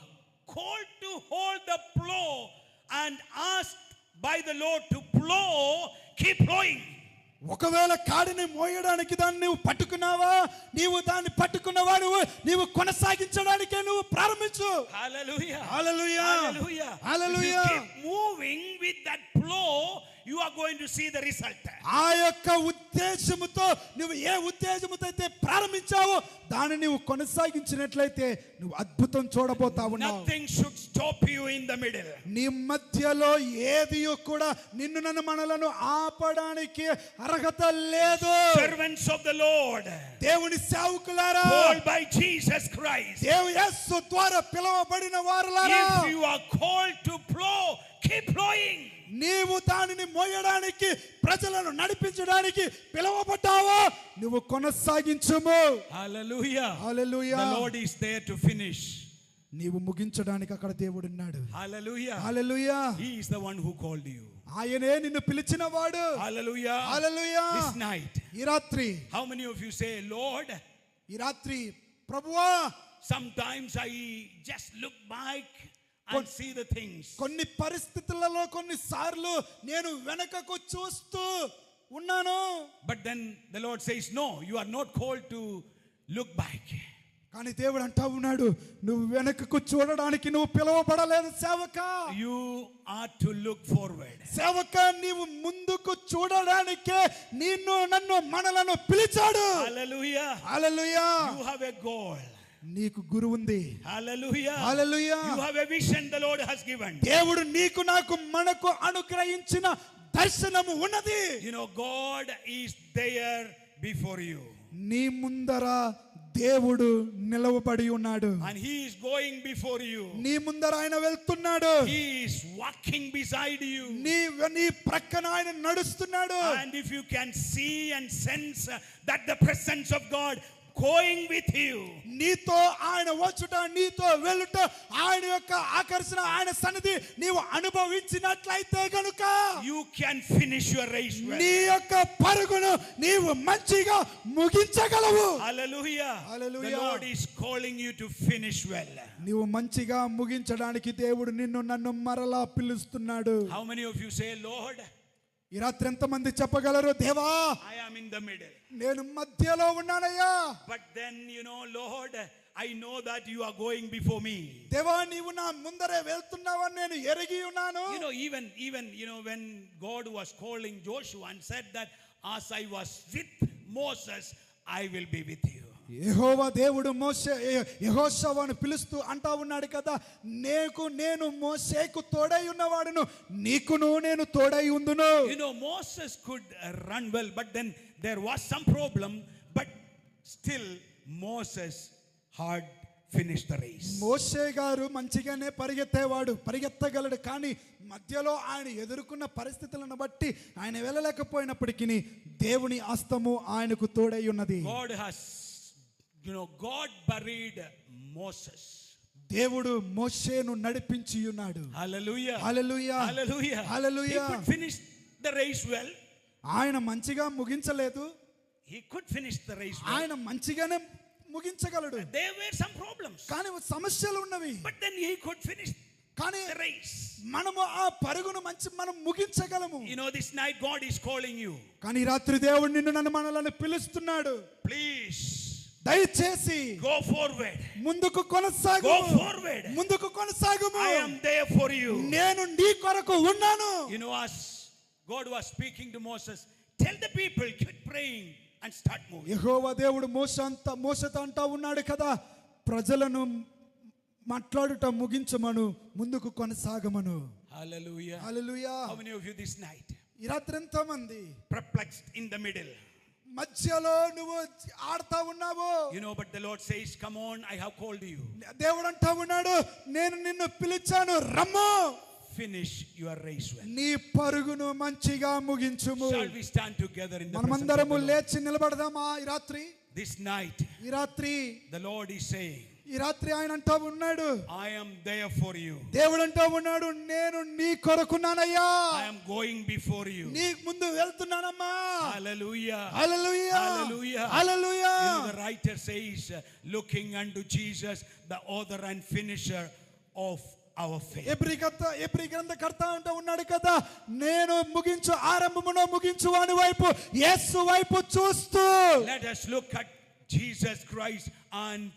B: called to hold the plow and asked by the Lord to plow, keep plowing.
A: ఒకవేళ కాడిని మోయడానికి దాన్ని నువ్వు పట్టుకున్నావా, నీవు దాన్ని పట్టుకున్నవా, నీవు కొనసాగించడానికే నువ్వు ప్రారంభించు.
B: Hallelujah.
A: Hallelujah.
B: Hallelujah.
A: Hallelujah.
B: If you keep moving with that plow, you are going to see the result.
A: ఆ యొక్క ఉద్దేశముతో నువ్వు ఏ ఉద్దేశముతో అయితే ప్రారంభించావో దాన్ని నువ్వు కొనసాగించినట్లయితే నువ్వు అద్భుతం చూడబోతావు.
B: Nothing should stop you in the middle.
A: నీ మధ్యలో ఏది కూడా నిన్ను నన్ను మనలను ఆపడానికి అర్హత లేదు.
B: Servants of the Lord,
A: దేవుని సేవకులారా,
B: called by Jesus Christ,
A: దేవుని యేసు ద్వారా పిలువబడిన వారులారా,
B: if you are called to plow, keep plowing.
A: నీవు దానిని మోయడానికి ప్రజలను నడిపించడానికి పిలువబడ్డావో నువ్వు కొనసాగించుము.
B: Hallelujah.
A: Hallelujah.
B: The Lord is there to finish.
A: నీవు ముగించడానికి అక్కడ దేవుడు ఉన్నాడు.
B: Hallelujah.
A: Hallelujah.
B: He is the one who called you.
A: ఆయనే నిన్ను పిలిచిన వాడు.
B: Hallelujah.
A: హల్లెలూయా.
B: This night,
A: ఈ రాత్రి,
B: how many of you say, Lord,
A: ఈ రాత్రి ప్రభువా,
B: sometimes I just look back and see the things.
A: కొన్ని పరిస్థితులలో కొన్నిసార్లు నేను వెనకకు చూస్తూ ఉన్నాను.
B: But then the Lord says, no, you are not called to look back.
A: కానీ దేవుడు అంటా ఉన్నాడు, నువ్వు వెనకకు చూడడానికి నువ్వు పిలువబడలేదు సేవక.
B: You are to look forward.
A: సేవక, నీవు ముందుకు చూడడానికే నిన్ను నన్ను మనలను పిలిచాడు.
B: Hallelujah.
A: Hallelujah.
B: You have a goal.
A: నీకు గురువు ఉంది.
B: Hallelujah.
A: Hallelujah.
B: You have a vision the Lord has given.
A: దేవుడు నీకు నాకు మనకు అనుగ్రహించిన దర్శనము ఉన్నది.
B: You know, God is there before you.
A: నీ ముందర దేవుడు నిలవబడి ఉన్నాడు.
B: And he is going before you.
A: నీ ముందర ఆయన వెళ్తున్నాడు.
B: He is walking beside you.
A: నీ ప్రక్కన ఆయన నడుస్తున్నాడు.
B: And if you can see and sense that the presence of God going with you,
A: నీతో ఆయన వచ్చుట, నీతో వెళ్ళుట, ఆయన యొక్క ఆకర్షణ, ఆయన సన్నిధి నీవు అనుభవించినట్లయితే గనుక
B: you can finish your race well.
A: నీ యొక్క పరుగును నీవు మంచిగా ముగించగలవు.
B: Hallelujah.
A: Hallelujah.
B: The Lord is calling you to finish well.
A: నీవు మంచిగా ముగించడానికి దేవుడు నిన్ను నన్ను మరలా పిలుస్తున్నాడు.
B: How many of you say, Lord,
A: ఈ రాత్రి ఎంతమంది చెప్పగలరు, దేవా
B: I am in the middle.
A: నేను మధ్యలో ఉన్నానయ్యా.
B: But then, you know, Lord, I know that you are going before me.
A: దేవా, నీవు నా ముందరే వెళ్తున్నావని నేను ఎరిగి ఉన్నాను.
B: You know, even you know, when God was calling Joshua and said that as I was with Moses, I will be with you.
A: యెహోవా దేవుడు యెహోషువను పిలుస్తూ అంటా ఉన్నాడు కదా, నేను మోషేకు తోడై ఉన్నవాడును, నీకును నేను తోడై ఉందును.
B: You know, Moses could run well, but then there was some problem, but still Moses had finished the race.
A: మోషే గారు మంచిగానే పరిగెత్తగలడు, కానీ మధ్యలో ఆయన ఎదుర్కొన్న పరిస్థితులను బట్టి ఆయన వెళ్ళలేకపోయినప్పటికీ దేవుని హస్తము ఆయనకు తోడై ఉన్నది.
B: God buried Moses.
A: దేవుడు మోషేను నడిపించి ఉన్నాడు.
B: Hallelujah.
A: Hallelujah.
B: Hallelujah.
A: Hallelujah.
B: He could finish the race well.
A: ఆయన మంచిగా ముగించలేదు.
B: He could finish the race well.
A: ఆయన మంచిగానే ముగించగలడు.
B: There were some problems.
A: కానీ సమస్యలు ఉన్నవి.
B: But then he could finish
A: కానీ
B: the race.
A: మనము ఆ పరుగును మనం ముగించగలము.
B: You know, this night God is calling you.
A: కానీ రాత్రి దేవుడు నిన్ను నన్ను మనలను పిలుస్తున్నాడు.
B: Please
A: దయచేసి
B: go forward.
A: ముందుకు కొనసాగు.
B: Go forward.
A: ముందుకు కొనసాగుము.
B: I am there for you.
A: నేను నీ కొరకు ఉన్నాను.
B: You know, as God was speaking to Moses, tell the people, quit praying and start moving.
A: యెహోవా దేవుడు మోషేతో అంటా ఉన్నాడు కదా, ప్రజలను మాట్లాడుట ముగించమను, ముందుకు కొనసాగమను.
B: Hallelujah.
A: Hallelujah.
B: How many of you this night
A: ఈ రాత్రి ఎంతమంది
B: perplexed in the middle?
A: మధ్యలో నువ్వు ఆడుతా ఉన్నావు.
B: You know, but the Lord says, come on, I have called you.
A: దేవుడు అంటా ఉన్నాడు, నేను నిన్ను పిలిచాను, రమ్ము.
B: Finish your race well.
A: నీ పరుగును మంచిగా ముగించుము.
B: Shall we stand together in the presence of
A: మనమందరము
B: the Lord?
A: లేచి నిలబడదామా ఈ రాత్రి?
B: This night
A: ఈ రాత్రి
B: the Lord is saying,
A: ఈ రాత్రి ఆయన అంటా ఉన్నాడు,
B: I am there for you.
A: దేవుడు అంటా ఉన్నాడు, నేను నీ కొరకున్నానయ్యా.
B: I am going before you.
A: నీ ముందు వెళ్తున్నానమ్మా.
B: Hallelujah.
A: Hallelujah.
B: Hallelujah.
A: Hallelujah.
B: You know, the writer says, looking unto Jesus, the author and finisher of our faith.
A: ఎబ్రీ గ్రంథకర్త అంటూ ఉన్నాడు కదా, నేను ముగించు ఆరంభమును ముగించు వాని వైపు, యేసు వైపు చూస్తూ,
B: Let us look at Jesus Christ and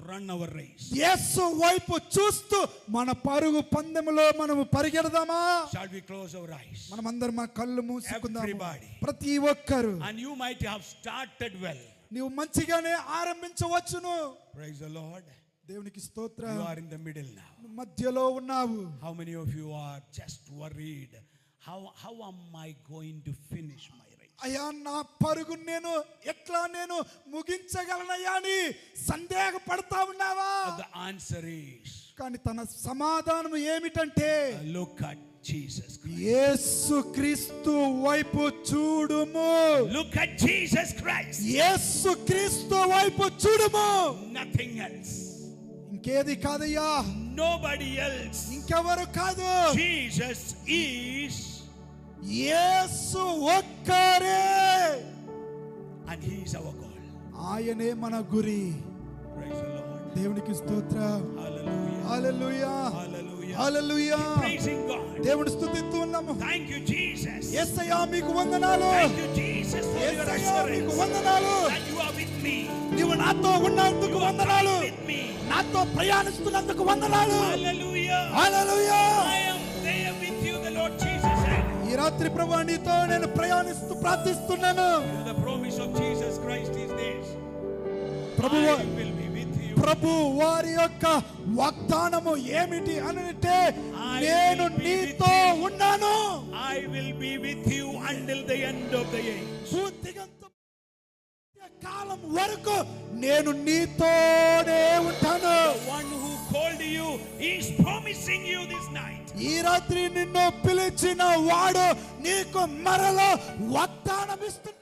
B: run our race.
A: యేసు వైపు చూస్తూ మన పరుగు పందెములో మనము పరిగెడదామా?
B: Shall we close our eyes?
A: మనమందరం మన కళ్ళు మూసుకుందాము.
B: Everybody.
A: ప్రతి ఒక్కరు.
B: And you might have started well.
A: నీవు మంచిగానే ఆరంభించవచ్చును.
B: Praise the Lord.
A: దేవునికి స్తోత్రం.
B: You are in the middle now.
A: మధ్యలో ఉన్నావు.
B: How many of you are just worried? How am I going to finish my race?
A: అయ్యా, నా పరుగు నేను ఎట్లా ముగించగలనయ్యా అని సందేహపడతా ఉన్నావా?
B: The answer is,
A: కానీ తన సమాధానం ఏమిటంటే,
B: look at Jesus Christ.
A: యేసు క్రీస్తు వైపు చూడుము.
B: Look at Jesus Christ.
A: యేసు క్రీస్తు వైపు చూడుము.
B: Nothing else.
A: ఇంకేది కాదయ్యా.
B: Nobody else.
A: ఇంకెవరు కాదు.
B: Jesus is,
A: యేసు ఒక్కరే.
B: and he is our God.
A: ఆయనే మన గురి.
B: Praise the Lord.
A: దేవునికి స్తోత్రం.
B: Hallelujah.
A: హల్లెలూయా.
B: Hallelujah.
A: హల్లెలూయా.
B: Praising God.
A: దేవుని స్తుతిస్తూ ఉన్నాము.
B: Thank you, Jesus.
A: యేసయ్యా మీకు వందనాలు.
B: Thank you, Jesus, for your
A: యేసయ్యా మీకు
B: assurance
A: వందనాలు.
B: that you are with me.
A: నీవు నాతో ఉన్నందుకు
B: You are
A: వందనాలు.
B: with me.
A: నాతో ప్రయాణిస్తున్నందుకు వందనాలు.
B: Hallelujah.
A: Hallelujah.
B: I am there with you, the Lord Jesus said.
A: ఈ రాత్రి ప్రభువా నీతో నేను ప్రయాణిస్తూ ప్రార్థిస్తున్నాను.
B: The promise of Jesus Christ is this.
A: ప్రభువా
B: I will be with you.
A: ప్రభు వారి యొక్క వాగ్దానము ఏమిటి అంటే నేను నీతో ఉన్నాను.
B: I will be with you until the end of the age.
A: భూదిగంతం కాలం వరకు నేను నీతోనే ఉంటాను.
B: The one who called you is promising you this night.
A: ఈ రాత్రి నిన్ను పిలిచిన వాడు నీకు మరలా వాగ్దానం ఇస్తున్నాడు.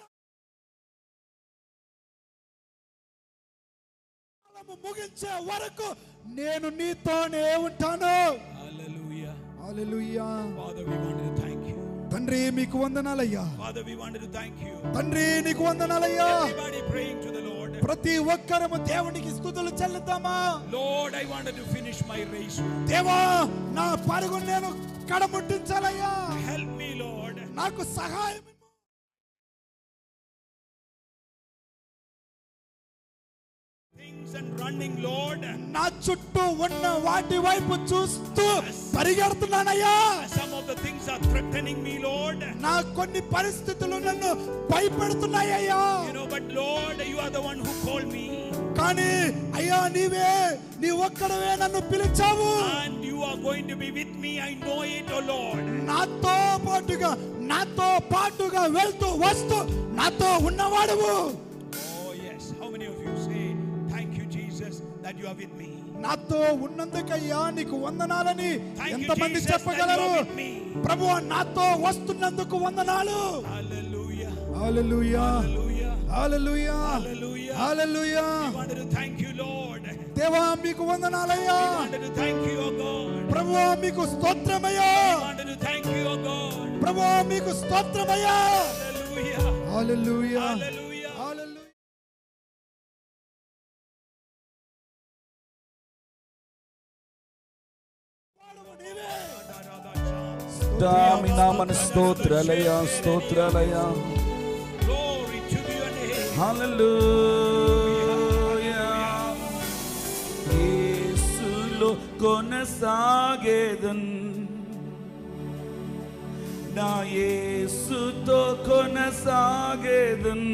A: కాలము ముగించే వరకు నేను నీతోనే ఉంటాను.
B: Hallelujah.
A: Hallelujah.
B: Father, we wanted to thank you.
A: తండ్రి మీకు వందనాలయ్యా.
B: Father, we wanted to thank you.
A: తండ్రి నీకు వందనాలయ్యా.
B: Everybody praying to the Lord.
A: ప్రతి ఒక్కరము దేవునికి స్తుతులు చెల్లిద్దామా.
B: Lord, I wanted to finish my race.
A: దేవా నా పరుగు నేను కడముట్టించాలయ్యా.
B: Help me, Lord.
A: నాకు సహాయం ఇవ్వు.
B: Things and running, Lord.
A: నా చుట్టూ ఉన్న వాటి వైపు చూస్తూ పరిగెడుతున్నానయ్యా.
B: Some of the things are threatening me, Lord.
A: నా కొన్ని పరిస్థితులు నన్ను భయపెడుతున్నాయ్యా.
B: You know, but Lord, you are the one who called me.
A: కానీ అయ్యా నీ ఒక్కడవే నన్ను పిలిచావు.
B: And you are going to be with me. I know it, oh Lord.
A: నాతో పాటుగా వెళ్తూ వస్తూ నాతో ఉన్నవాడువు.
B: Oh yes. How many of you say thank you, Jesus, that you are with me?
A: నాతో ఉన్నందుకయ్యా నీకు వందనాలని
B: Thank you,
A: ఎంతమంది
B: Jesus,
A: చెప్పగలరు?
B: that you are with me.
A: ప్రభువా నాతో వస్తున్నందుకు వందనాలు.
B: Hallelujah.
A: Hallelujah.
B: Hallelujah.
A: Hallelujah.
B: Hallelujah.
A: Hallelujah.
B: We wanted to thank you, Lord.
A: దేవా మీకు వందనాలయ్యా.
B: We wanted to thank you, oh God.
A: ప్రభువా మీకు స్తోత్రమయ్యా.
B: We wanted to thank you, oh God.
A: ప్రభువా మీకు స్తోత్రమయ్యా.
B: Hallelujah.
A: Hallelujah.
B: Hallelujah.
A: Hallelujah.
C: Me Namana స్తోత్రాలయ స్తోత్రాలయ.
B: Glory to your name.
C: హల్లెలూయా. యేసులో కొనసాగేదన్, నా యేసుతో కొనసాగేదన్.